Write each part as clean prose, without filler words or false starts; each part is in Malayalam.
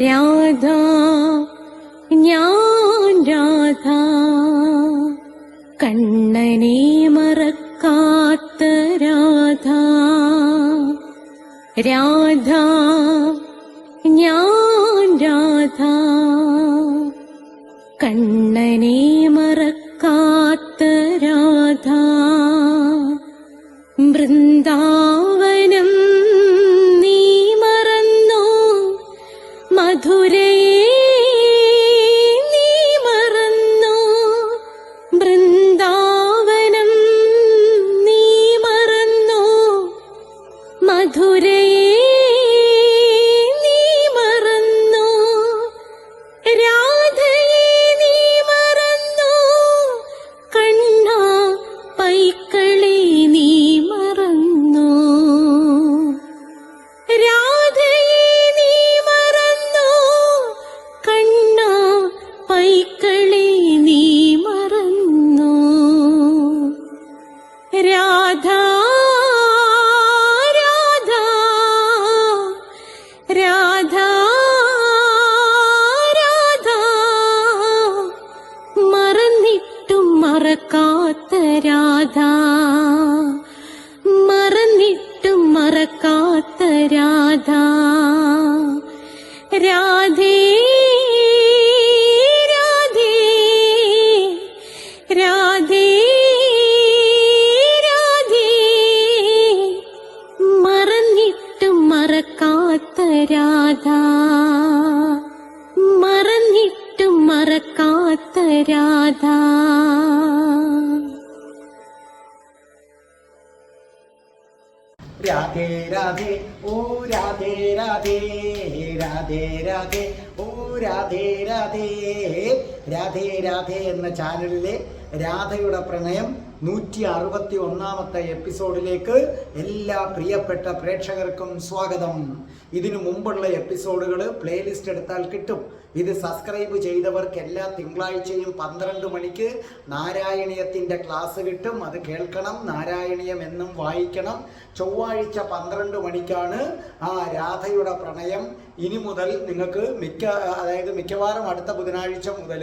രാധ ഞാൻ രാധ, കണ്ണനെ മറക്കാത്ത രാധ. രാധ ഞാൻ രാധ, കണ്ണനെ മറക്കാത്ത രാധ. വൃന്ദാവനം നീ മറന്നോ, മധുരയെ നീ മറന്നോ. വൃന്ദാവനം നീ മറന്നോ, മധുരയെ നീ മറന്നോ. രാധയെ നീ മറന്നോ, കണ്ണാ പൈക്കളെ നീ മറന്നോ. രാധയെ നീ മറന്നോ, കണ്ണാ പൈക്കളെ നീ മറന്നോ. രാധ രാധ രാധ രാധ, മറന്നിട്ടും മറക്കാത്ത രാധ, മറന്നിട്ടും മറക്കാത്ത രാധ. രാധേ രാധേ രാധേ രാധേ, മറന്നിട്ടും മറക്കാത്ത രാധ, മറന്നിട്ടും മറക്കാത്ത രാധ. രാധേ രാധേ ഓ രാധേ രാധേ, രാധേ രാധേ ഓ രാധേ രാധേ. രാധേ രാധേ എന്ന ചാനലിലെ രാധയുടെ പ്രണയം 161 എപ്പിസോഡിലേക്ക് എല്ലാ പ്രിയപ്പെട്ട പ്രേക്ഷകർക്കും സ്വാഗതം. ഇതിനു മുമ്പുള്ള എപ്പിസോഡുകൾ പ്ലേലിസ്റ്റ് എടുത്താൽ കിട്ടും. ഇത് സബ്സ്ക്രൈബ് ചെയ്തവർക്ക് എല്ലാ തിങ്കളാഴ്ചയും 12 മണിക്ക് നാരായണീയത്തിൻ്റെ ക്ലാസ് കിട്ടും. അത് കേൾക്കണം. നാരായണീയം എന്നും വായിക്കണം. ചൊവ്വാഴ്ച 12 മണിക്കാണ് ആ രാധയുടെ പ്രണയം. ഇനി മുതൽ നിങ്ങൾക്ക് മിക്കവാറും അടുത്ത ബുധനാഴ്ച മുതൽ,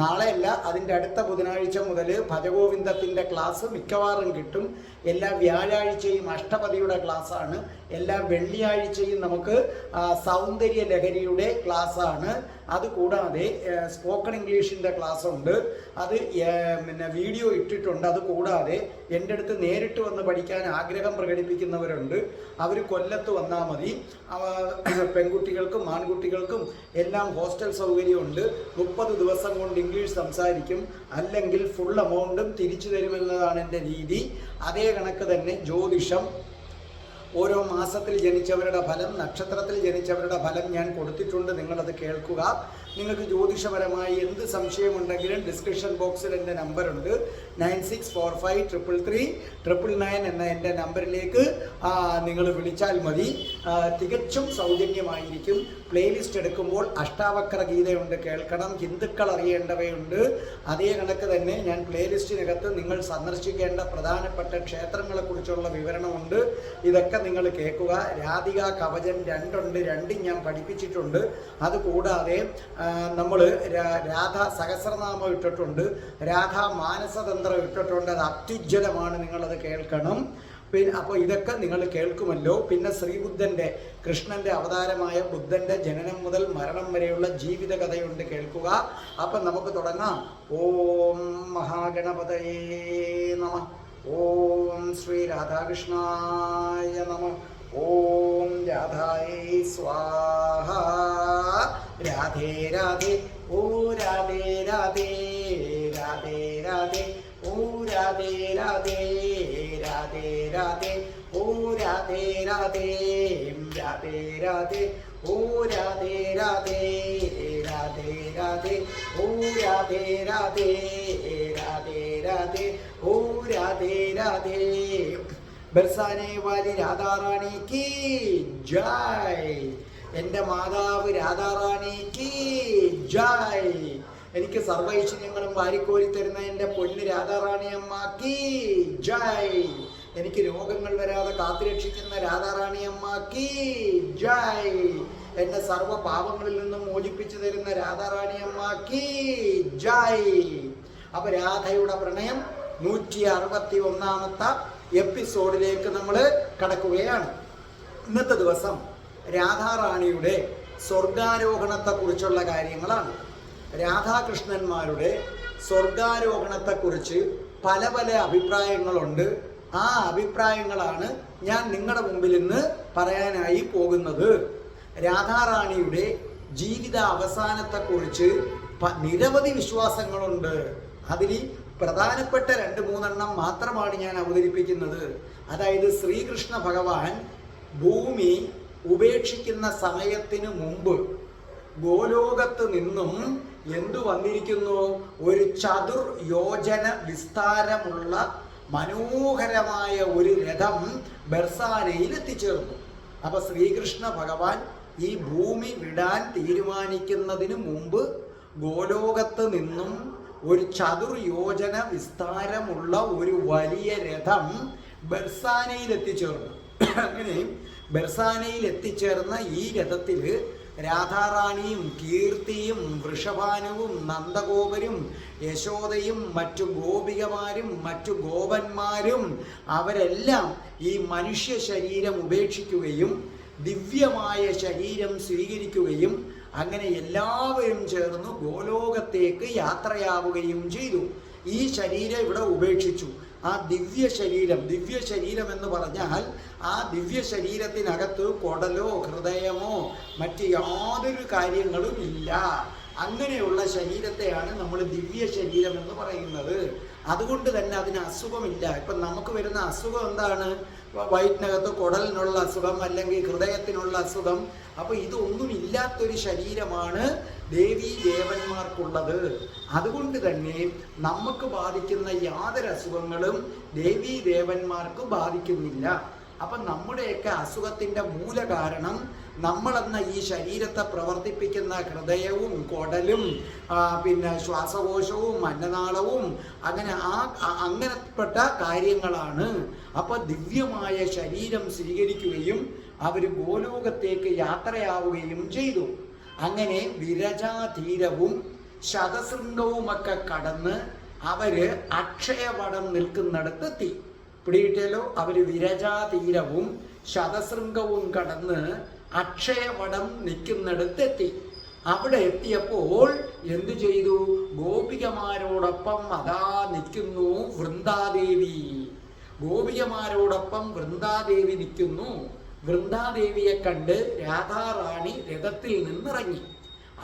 നാളെയല്ല അതിൻ്റെ അടുത്ത ബുധനാഴ്ച മുതൽ ഭജഗോവിന്ദത്തിൻ്റെ ക്ലാസ് മിക്കവാറും കിട്ടും. എല്ലാ വ്യാഴാഴ്ചയും അഷ്ടപതിയുടെ ക്ലാസ്സാണ്. എല്ലാ വെള്ളിയാഴ്ചയും നമുക്ക് സൗന്ദര്യ ലഹരിയുടെ ക്ലാസ്സാണ്. അതുകൂടാതെ സ്പോക്കൺ ഇംഗ്ലീഷിൻ്റെ ക്ലാസ് ഉണ്ട്. അത് പിന്നെ വീഡിയോ ഇട്ടിട്ടുണ്ട്. അതുകൂടാതെ എൻ്റെ അടുത്ത് നേരിട്ട് വന്ന് പഠിക്കാൻ ആഗ്രഹം പ്രകടിപ്പിക്കുന്നവരുണ്ട്. അവർ കൊല്ലത്ത് വന്നാൽ മതി. പെൺകുട്ടികൾക്കും ആൺകുട്ടികൾക്കും എല്ലാം ഹോസ്റ്റൽ സൗകര്യമുണ്ട്. 30 ദിവസം കൊണ്ട് ഇംഗ്ലീഷ് സംസാരിക്കും. അല്ലെങ്കിൽ ഫുൾ എമൗണ്ടും തിരിച്ചു തരുമെന്നതാണ് എൻ്റെ രീതി. അതേ കണക്ക് തന്നെ ജ്യോതിഷം, ഓരോ മാസത്തിൽ ജനിച്ചവരുടെ ഫലം, നക്ഷത്രത്തിൽ ജനിച്ചവരുടെ ഫലം ഞാൻ കൊടുത്തിട്ടുണ്ട്. നിങ്ങളത് കേൾക്കുക. നിങ്ങൾക്ക് ജ്യോതിഷപരമായി എന്ത് സംശയമുണ്ടെങ്കിലും ഡിസ്ക്രിപ്ഷൻ ബോക്സിൽ എൻ്റെ നമ്പറുണ്ട്. 9645333999 എന്ന എൻ്റെ നമ്പറിലേക്ക് നിങ്ങൾ വിളിച്ചാൽ മതി. തികച്ചും സൗജന്യമായിരിക്കും. പ്ലേലിസ്റ്റ് എടുക്കുമ്പോൾ അഷ്ടാവക്ര ഗീതയുണ്ട്, കേൾക്കണം. ഹിന്ദുക്കൾ അറിയേണ്ടവയുണ്ട്. അതേ കണക്ക് തന്നെ ഞാൻ പ്ലേലിസ്റ്റിനകത്ത് നിങ്ങൾ സന്ദർശിക്കേണ്ട പ്രധാനപ്പെട്ട ക്ഷേത്രങ്ങളെക്കുറിച്ചുള്ള വിവരണമുണ്ട്. ഇതൊക്കെ നിങ്ങൾ കേൾക്കുക. രാധിക കവചം 2 ഉണ്ട്. 2 ഞാൻ പഠിപ്പിച്ചിട്ടുണ്ട്. അതുകൂടാതെ നമ്മൾ രാധ സഹസ്രനാമം ഇട്ടിട്ടുണ്ട്. രാധ മാനസതന്ത്രം ഇട്ടിട്ടുണ്ട്. അത് അത്യുജ്വലമാണ്. നിങ്ങളത് കേൾക്കണം. അപ്പോൾ ഇതൊക്കെ നിങ്ങൾ കേൾക്കുമല്ലോ. പിന്നെ ശ്രീബുദ്ധൻ്റെ, കൃഷ്ണൻ്റെ അവതാരമായ ബുദ്ധൻ്റെ ജനനം മുതൽ മരണം വരെയുള്ള ജീവിത കഥയുണ്ട്, കേൾക്കുക. അപ്പം നമുക്ക് തുടങ്ങാം. ഓം മഹാഗണപതയേ നമഃ. ഓം ശ്രീ രാധാകൃഷ്ണായ നമഃ. ഓം രാധായേ സ്വാഹ. രാധേ രാധേ ഓ രാധേ രാധേ, രാധേ രാധേ ഓ രാധേ രാധേ, രാധേ രാധേ ഓ രാധേ രാധേ, രാധേ രാധേ ഓ രാധേ രാധേ, രാധേ രാധേ ഓ രാധേ രാധേ, രാധേ രാധേ ഓ രാധേ രാധേ. ബർസാനെ വാലി രാധാറാണിക്ക് ജയ്. എൻ്റെ മാതാവ് രാധാറാണിക്ക് ജയ്. എനിക്ക് സർവൈശ്വര്യങ്ങളും വാരിക്കോരി തരുന്ന എൻ്റെ പൊന്ന് രാധാറാണി അമ്മക്ക് ജയ്. എനിക്ക് രോഗങ്ങൾ വരാതെ കാത്തുരക്ഷിക്കുന്ന രാധാറാണി അമ്മക്ക് ജയ്. എന്നെ സർവ്വ പാപങ്ങളിൽ നിന്നും മോചിപ്പിച്ചു തരുന്ന രാധാറാണി അമ്മക്ക് ജയ്. അപ്പൊ രാധയുടെ പ്രണയം 161 എപ്പിസോഡിലേക്ക് നമ്മൾ കടക്കുകയാണ്. ഇന്നത്തെ ദിവസം രാധാറാണിയുടെ സ്വർഗാരോഹണത്തെ കുറിച്ചുള്ള കാര്യങ്ങളാണ്. രാധാകൃഷ്ണന്മാരുടെ സ്വർഗാരോഹണത്തെക്കുറിച്ച് പല പല അഭിപ്രായങ്ങളുണ്ട്. ആ അഭിപ്രായങ്ങളാണ് ഞാൻ നിങ്ങളുടെ മുമ്പിൽ ഇന്ന് പറയാനായി പോകുന്നത്. രാധാറാണിയുടെ ജീവിത അവസാനത്തെക്കുറിച്ച് നിരവധി വിശ്വാസങ്ങളുണ്ട്. അതിൽ പ്രധാനപ്പെട്ട 2-3 മാത്രമാണ് ഞാൻ അവതരിപ്പിക്കുന്നത്. അതായത് ശ്രീകൃഷ്ണ ഭഗവാൻ ഭൂമി ഉപേക്ഷിക്കുന്ന സമയത്തിന് മുമ്പ് ഗോലോകത്ത് നിന്നും എന്തു വന്നിരിക്കുന്നു? ഒരു ചതുർയോജന വിസ്താരമുള്ള മനോഹരമായ ഒരു രഥം ബർസാനയിൽ എത്തിച്ചേർന്നു. അപ്പൊ ശ്രീകൃഷ്ണ ഭഗവാൻ ഈ ഭൂമി വിടാൻ തീരുമാനിക്കുന്നതിന് മുമ്പ് ഗോലോകത്ത് നിന്നും ഒരു ചതുർയോജന വിസ്താരമുള്ള ഒരു വലിയ രഥം ബർസാനയിൽ എത്തിച്ചേർന്നു. അങ്ങനെ ബർസാനയിൽ എത്തിച്ചേർന്ന ഈ രഥത്തിൽ രാധാറാണിയും കീർത്തിയും വൃഷഭാനുവും നന്ദഗോപരും യശോദയും മറ്റു ഗോപികമാരും മറ്റു ഗോപന്മാരും അവരെല്ലാം ഈ മനുഷ്യ ശരീരം ഉപേക്ഷിക്കുകയും ദിവ്യമായ ശരീരം സ്വീകരിക്കുകയും അങ്ങനെ എല്ലാവരും ചേർന്ന് ഗോലോകത്തേക്ക് യാത്രയാവുകയും ചെയ്തു. ഈ ശരീരം ഇവിടെ ഉപേക്ഷിച്ചു. ആ ദിവ്യ ശരീരം എന്ന് പറഞ്ഞാൽ ആ ദിവ്യ ശരീരത്തിനകത്ത് കുടലോ ഹൃദയമോ മറ്റ് യാതൊരു കാര്യങ്ങളും ഇല്ല. അങ്ങനെയുള്ള ശരീരത്തെയാണ് നമ്മൾ ദിവ്യ ശരീരം എന്ന് പറയുന്നത്. അതുകൊണ്ട് തന്നെ അതിന് അസുഖമില്ല. ഇപ്പം നമുക്ക് വരുന്ന അസുഖം എന്താണ്? വയറ്റിനകത്ത് കുടലിനുള്ള അസുഖം അല്ലെങ്കിൽ ഹൃദയത്തിനുള്ള അസുഖം. അപ്പോൾ ഇതൊന്നും ഇല്ലാത്തൊരു ശരീരമാണ് ദേവീ ദേവന്മാർക്കുള്ളത്. അതുകൊണ്ട് തന്നെ നമുക്ക് ബാധിക്കുന്ന യാതൊരു അസുഖങ്ങളും ദേവീ ദേവന്മാർക്ക് ബാധിക്കുന്നില്ല. അപ്പം നമ്മുടെയൊക്കെ അസുഖത്തിൻ്റെ മൂല കാരണം നമ്മളെന്ന ഈ ശരീരത്തെ പ്രവർത്തിപ്പിക്കുന്ന ഹൃദയവും കുടലും പിന്നെ ശ്വാസകോശവും അന്നനാളവും അങ്ങനെപ്പെട്ട കാര്യങ്ങളാണ്. അപ്പോൾ ദിവ്യമായ ശരീരം സ്വീകരിക്കുകയും അവർ ഗോലോകത്തേക്ക് യാത്രയാവുകയും ചെയ്തു. അങ്ങനെ വിരജാതീരവും ശതശൃംഗവുമൊക്കെ കടന്ന് അവര് അക്ഷയവടം നിൽക്കുന്നിടത്തെത്തി. പിടിയിട്ടല്ലോ, അവര് വിരജാതീരവും ശതശൃംഗവും കടന്ന് അക്ഷയവടം നിൽക്കുന്നിടത്തെത്തി. അവിടെ എത്തിയപ്പോൾ എന്തു ചെയ്തു? ഗോപികമാരോടൊപ്പം അതാ നിൽക്കുന്നു വൃന്ദാദേവി. ഗോപികമാരോടൊപ്പം വൃന്ദാദേവി നിൽക്കുന്നു. വൃന്ദാദേവിയെ കണ്ട് രാധാറാണി രഥത്തിൽ നിന്നിറങ്ങി.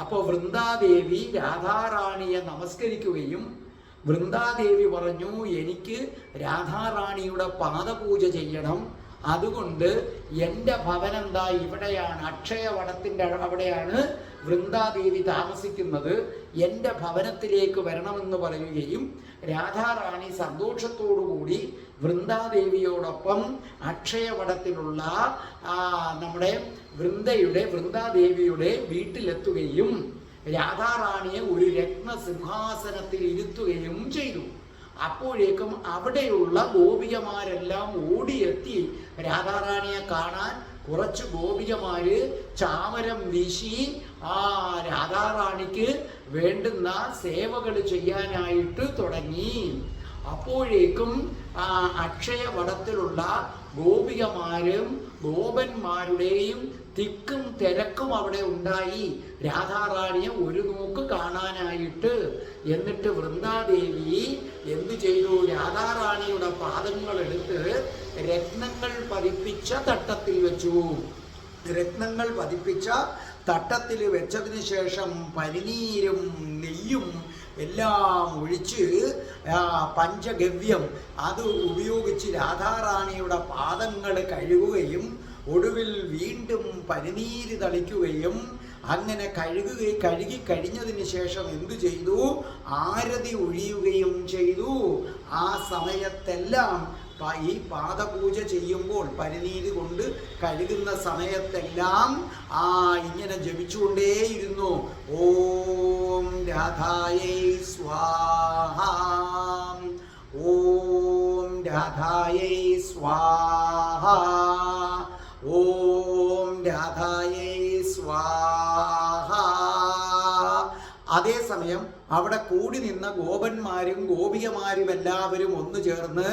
അപ്പോൾ വൃന്ദാദേവി രാധാറാണിയെ നമസ്കരിക്കുകയും വൃന്ദാദേവി പറഞ്ഞു, എനിക്ക് രാധാറാണിയുടെ പാദപൂജ ചെയ്യണം. അതുകൊണ്ട് എൻ്റെ ഭവനം എന്താ ഇവിടെയാണ്, അക്ഷയവടത്തിൻ്റെ അവിടെയാണ് വൃന്ദാദേവി താമസിക്കുന്നത്. എൻ്റെ ഭവനത്തിലേക്ക് വരണമെന്ന് പറയുകയും രാധാറാണി സന്തോഷത്തോടുകൂടി വൃന്ദാദേവിയോടൊപ്പം അക്ഷയവടത്തിലുള്ള നമ്മുടെ വൃന്ദാദേവിയുടെ വീട്ടിലെത്തുകയും രാധാറാണിയെ ഒരു രത്നസിംഹാസനത്തിൽ ഇരുത്തുകയും ചെയ്തു. അപ്പോഴേക്കും അവിടെയുള്ള ഗോപികമാരെല്ലാം ഓടിയെത്തി രാധാറാണിയെ കാണാൻ. കുറച്ച് ഗോപികമാര് ചാമരം വീശി രാധാറാണിക്ക് വേണ്ടുന്ന സേവകൾ ചെയ്യാനായിട്ട് തുടങ്ങി. അപ്പോഴേക്കും അക്ഷയവടത്തിലുള്ള ഗോപികമാരും ഗോപന്മാരുടെയും തിക്കും തിരക്കും അവിടെ ഉണ്ടായി രാധാറാണിയെ ഒരു നോക്ക് കാണാനായിട്ട്. എന്നിട്ട് വൃന്ദാദേവി എന്തു ചെയ്തു? രാധാറാണിയുടെ പാദങ്ങളെടുത്ത് രത്നങ്ങൾ പതിപ്പിച്ച തട്ടത്തിൽ വെച്ചു. രത്നങ്ങൾ പതിപ്പിച്ച തട്ടത്തിൽ വെച്ചതിന് ശേഷം പനിനീരും നെയ്യും എല്ലാം ഒഴിച്ച് പഞ്ചഗവ്യം അത് ഉപയോഗിച്ച് രാധാറാണിയുടെ പാദങ്ങൾ കഴുകുകയും ഒടുവിൽ വീണ്ടും പനിനീര് തളിക്കുകയും അങ്ങനെ കഴുകി കഴിഞ്ഞതിന് ശേഷം എന്തു ചെയ്തു? ആരതി ഒഴിയുകയും ചെയ്തു. ആ സമയത്തെല്ലാം ഈ പാദപൂജ ചെയ്യുമ്പോൾ പനിനീര് കൊണ്ട് കഴുകുന്ന സമയത്തെല്ലാം ഇങ്ങനെ ജപിച്ചുകൊണ്ടേയിരുന്നു. ഓം രാധായേ സ്വാഹ, ഓം രാധായേ സ്വാഹ, ഓം രാധായേ സ്വാഹ. സ്വാഹ. അതേസമയം അവിടെ കൂടി നിന്ന ഗോപന്മാരും ഗോപികമാരും എല്ലാവരും ഒന്നു ചേർന്ന്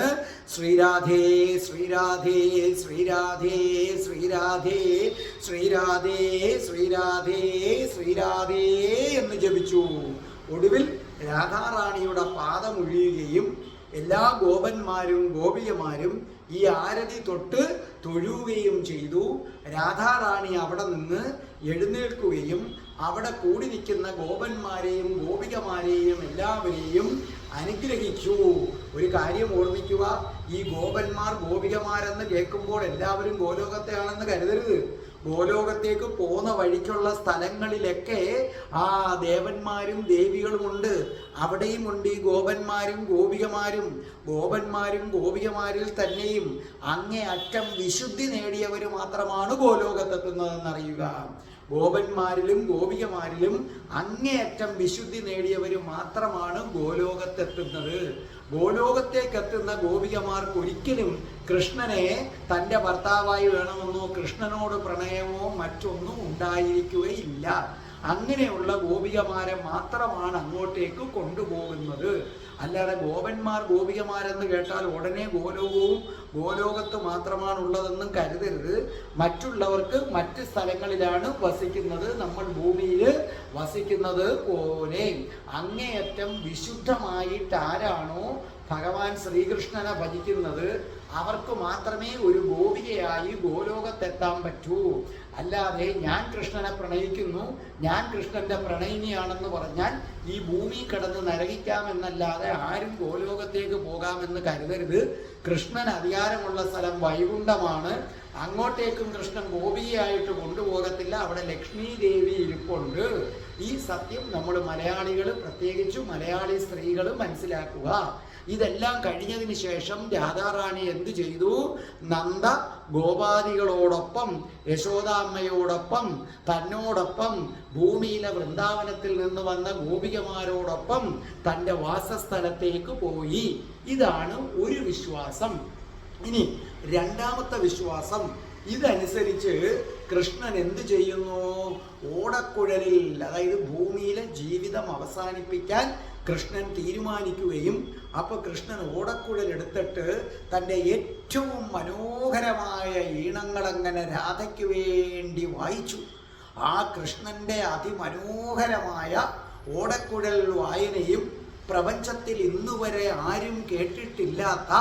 ശ്രീരാധേ ശ്രീരാധേ ശ്രീരാധേ ശ്രീരാധേ ശ്രീരാധേ ശ്രീരാധേ ശ്രീരാധേ എന്ന് ജപിച്ചു. ഒടുവിൽ രാധാറാണിയുടെ പാദമൊഴിയുകയും എല്ലാ ഗോപന്മാരും ഗോപികമാരും ഈ ആരതി തൊട്ട് തൊഴുകയും ചെയ്തു. രാധാറാണി അവിടെ നിന്ന് എഴുന്നേൽക്കുകയും അവിടെ കൂടി നിൽക്കുന്ന ഗോപന്മാരെയും ഗോപികമാരെയും എല്ലാവരെയും അനുഗ്രഹിച്ചു. ഒരു കാര്യം ഓർമ്മിക്കുക, ഈ ഗോപന്മാർ ഗോപികമാരെന്ന് കേൾക്കുമ്പോൾ എല്ലാവരും ഗോലോകത്തെയാണെന്ന് കരുതരുത്. ഗോലോകത്തേക്ക് പോകുന്ന വഴിക്കുള്ള സ്ഥലങ്ങളിലൊക്കെ ആ ദേവന്മാരും ദേവികളുമുണ്ട്. അവിടെയുമുണ്ട് ഈ ഗോപന്മാരും ഗോപികമാരും. ഗോപന്മാരും ഗോപികമാരിൽ തന്നെയും അങ്ങേ അറ്റം വിശുദ്ധി നേടിയവർ മാത്രമാണ് ഗോലോകത്തെത്തുന്നതെന്നറിയുക. ഗോപന്മാരിലും ഗോപികമാരിലും അങ്ങേയറ്റം വിശുദ്ധി നേടിയവർ മാത്രമാണ് ഗോലോകത്തെത്തുന്നത്. ഗോലോകത്തേക്കെത്തുന്ന ഗോപികമാർക്ക് ഒരിക്കലും കൃഷ്ണനെ തൻ്റെ ഭർത്താവായി വേണമെന്നോ കൃഷ്ണനോട് പ്രണയമോ മറ്റൊന്നും ഉണ്ടായിരിക്കുകയില്ല. അങ്ങനെയുള്ള ഗോപികമാരെ മാത്രമാണ് അങ്ങോട്ടേക്ക് കൊണ്ടുപോകുന്നത്. അല്ലാതെ ഗോപന്മാർ ഗോപികമാരെന്ന് കേട്ടാൽ ഉടനെ ഗോലോകവും ഗോലോകത്ത് മാത്രമാണുള്ളതെന്നും കരുതരുത്. മറ്റുള്ളവർക്ക് മറ്റ് സ്ഥലങ്ങളിലാണ് വസിക്കുന്നത്, നമ്മൾ ഭൂമിയിൽ വസിക്കുന്നത് പോലെ. അങ്ങേയറ്റം വിശുദ്ധമായിട്ട് ആരാണോ ഭഗവാൻ ശ്രീകൃഷ്ണനെ ഭജിക്കുന്നത് അവർക്ക് മാത്രമേ ഒരു ഗോപികയായി ഗോലോകത്തെത്താൻ പറ്റൂ. അല്ലാതെ ഞാൻ കൃഷ്ണനെ പ്രണയിക്കുന്നു, ഞാൻ കൃഷ്ണന്റെ പ്രണയിനിയാണെന്ന് പറഞ്ഞാൽ ഈ ഭൂമി കടന്ന് നരകിക്കാമെന്നല്ലാതെ ആരും ഗോലോകത്തേക്ക് പോകാമെന്ന് കരുതരുത്. കൃഷ്ണൻ അധികാരമുള്ള സ്ഥലം വൈകുണ്ഠമാണ്. അങ്ങോട്ടേക്കും കൃഷ്ണൻ ഗോപികയായിട്ട് കൊണ്ടുപോകത്തില്ല. അവിടെ ലക്ഷ്മി ദേവി ഇരിപ്പുണ്ട്. ഈ സത്യം നമ്മൾ മലയാളികൾ, പ്രത്യേകിച്ച് മലയാളി സ്ത്രീകൾ മനസ്സിലാക്കുക. ഇതെല്ലാം കഴിഞ്ഞതിന് ശേഷം രാധാറാണി എന്തു ചെയ്തു? നന്ദ ഗോപാദികളോടൊപ്പം, യശോദാമ്മയോടൊപ്പം, തന്നോടൊപ്പം ഭൂമിയിലെ വൃന്ദാവനത്തിൽ നിന്ന് വന്ന ഗോപികമാരോടൊപ്പം തൻ്റെ വാസസ്ഥലത്തേക്ക് പോയി. ഇതാണ് ഒരു വിശ്വാസം. ഇനി രണ്ടാമത്തെ വിശ്വാസം. ഇതനുസരിച്ച് കൃഷ്ണൻ എന്ത് ചെയ്യുന്നു? ഓടക്കുഴലിൽ, അതായത് ഭൂമിയിലെ ജീവിതം അവസാനിപ്പിക്കാൻ കൃഷ്ണൻ തീരുമാനിക്കുകയും അപ്പൊ കൃഷ്ണൻ ഓടക്കുഴൽ എടുത്തിട്ട് തൻ്റെ ഏറ്റവും മനോഹരമായ ഈണങ്ങളങ്ങനെ രാധയ്ക്ക് വേണ്ടി വായിച്ചു. ആ കൃഷ്ണന്റെ അതിമനോഹരമായ ഓടക്കുഴൽ വായനയും പ്രപഞ്ചത്തിൽ ഇന്നുവരെ ആരും കേട്ടിട്ടില്ലാത്ത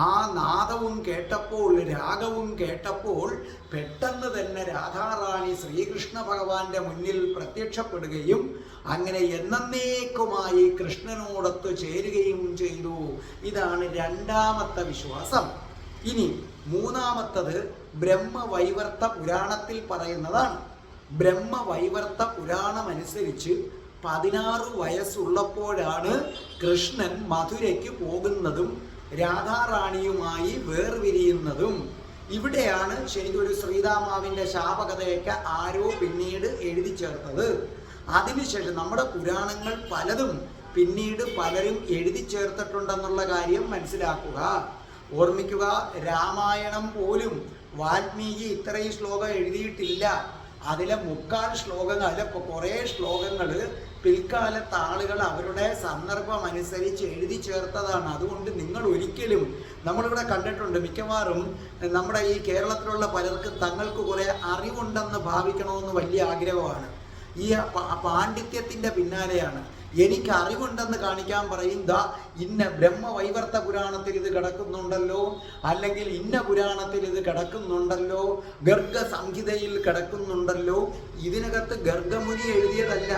ആ നാദവും കേട്ടപ്പോൾ, രാഗവും കേട്ടപ്പോൾ പെട്ടെന്ന് തന്നെ രാധാറാണി ശ്രീകൃഷ്ണ ഭഗവാന്റെ മുന്നിൽ പ്രത്യക്ഷപ്പെടുകയും അങ്ങനെ എന്നേക്കുമായി കൃഷ്ണനോടൊത്ത് ചേരുകയും ചെയ്തു. ഇതാണ് രണ്ടാമത്തെ വിശ്വാസം. ഇനി മൂന്നാമത്തത് ബ്രഹ്മവൈവർത്ത പുരാണത്തിൽ പറയുന്നതാണ്. ബ്രഹ്മവൈവർത്ത പുരാണം അനുസരിച്ച് 16 വയസ്സുള്ളപ്പോഴാണ് കൃഷ്ണൻ മധുരയ്ക്ക് പോകുന്നതും രാധാറാണിയുമായി വേർപിരിയുന്നതും. ഇവിടെയാണ് ശരിക്കും ഒരു ശ്രീരാമാവിൻ്റെ ശാപകഥയൊക്കെ ആരോ പിന്നീട് എഴുതി ചേർത്തത്. അതിനുശേഷം നമ്മുടെ പുരാണങ്ങൾ പലതും പിന്നീട് പലരും എഴുതി ചേർത്തിട്ടുണ്ടെന്നുള്ള കാര്യം മനസ്സിലാക്കുക. ഓർമ്മിക്കുക, രാമായണം പോലും വാൽമീകി ഇത്രയും ശ്ലോകം എഴുതിയിട്ടില്ല. അതിലെ 3/4 ശ്ലോകങ്ങൾ, അതിലെ കുറേ ശ്ലോകങ്ങൾ പിൽക്കാലത്ത് ആളുകൾ അവരുടെ സന്ദർഭം അനുസരിച്ച് എഴുതി ചേർത്തതാണ്. അതുകൊണ്ട് നിങ്ങൾ ഒരിക്കലും, നമ്മളിവിടെ കണ്ടിട്ടുണ്ട്, മിക്കവാറും നമ്മുടെ ഈ കേരളത്തിലുള്ള പലർക്ക് തങ്ങൾക്ക് കുറേ അറിവുണ്ടെന്ന് ഭാവിക്കണമെന്ന് വലിയ ആഗ്രഹമാണ്. ഈ പാണ്ഡിത്യത്തിൻ്റെ പിന്നാലെയാണ്. എനിക്ക് അറിവുണ്ടെന്ന് കാണിക്കാൻ പറയും, ദാ ഇന്ന ബ്രഹ്മവൈവർത്ത പുരാണത്തിൽ ഇത് കിടക്കുന്നുണ്ടല്ലോ, അല്ലെങ്കിൽ ഇന്ന പുരാണത്തിൽ ഇത് കിടക്കുന്നുണ്ടല്ലോ, ഗർഗ സംഹിതയിൽ കിടക്കുന്നുണ്ടല്ലോ. ഇതിനകത്ത് ഗർഗമുനി എഴുതിയതല്ല,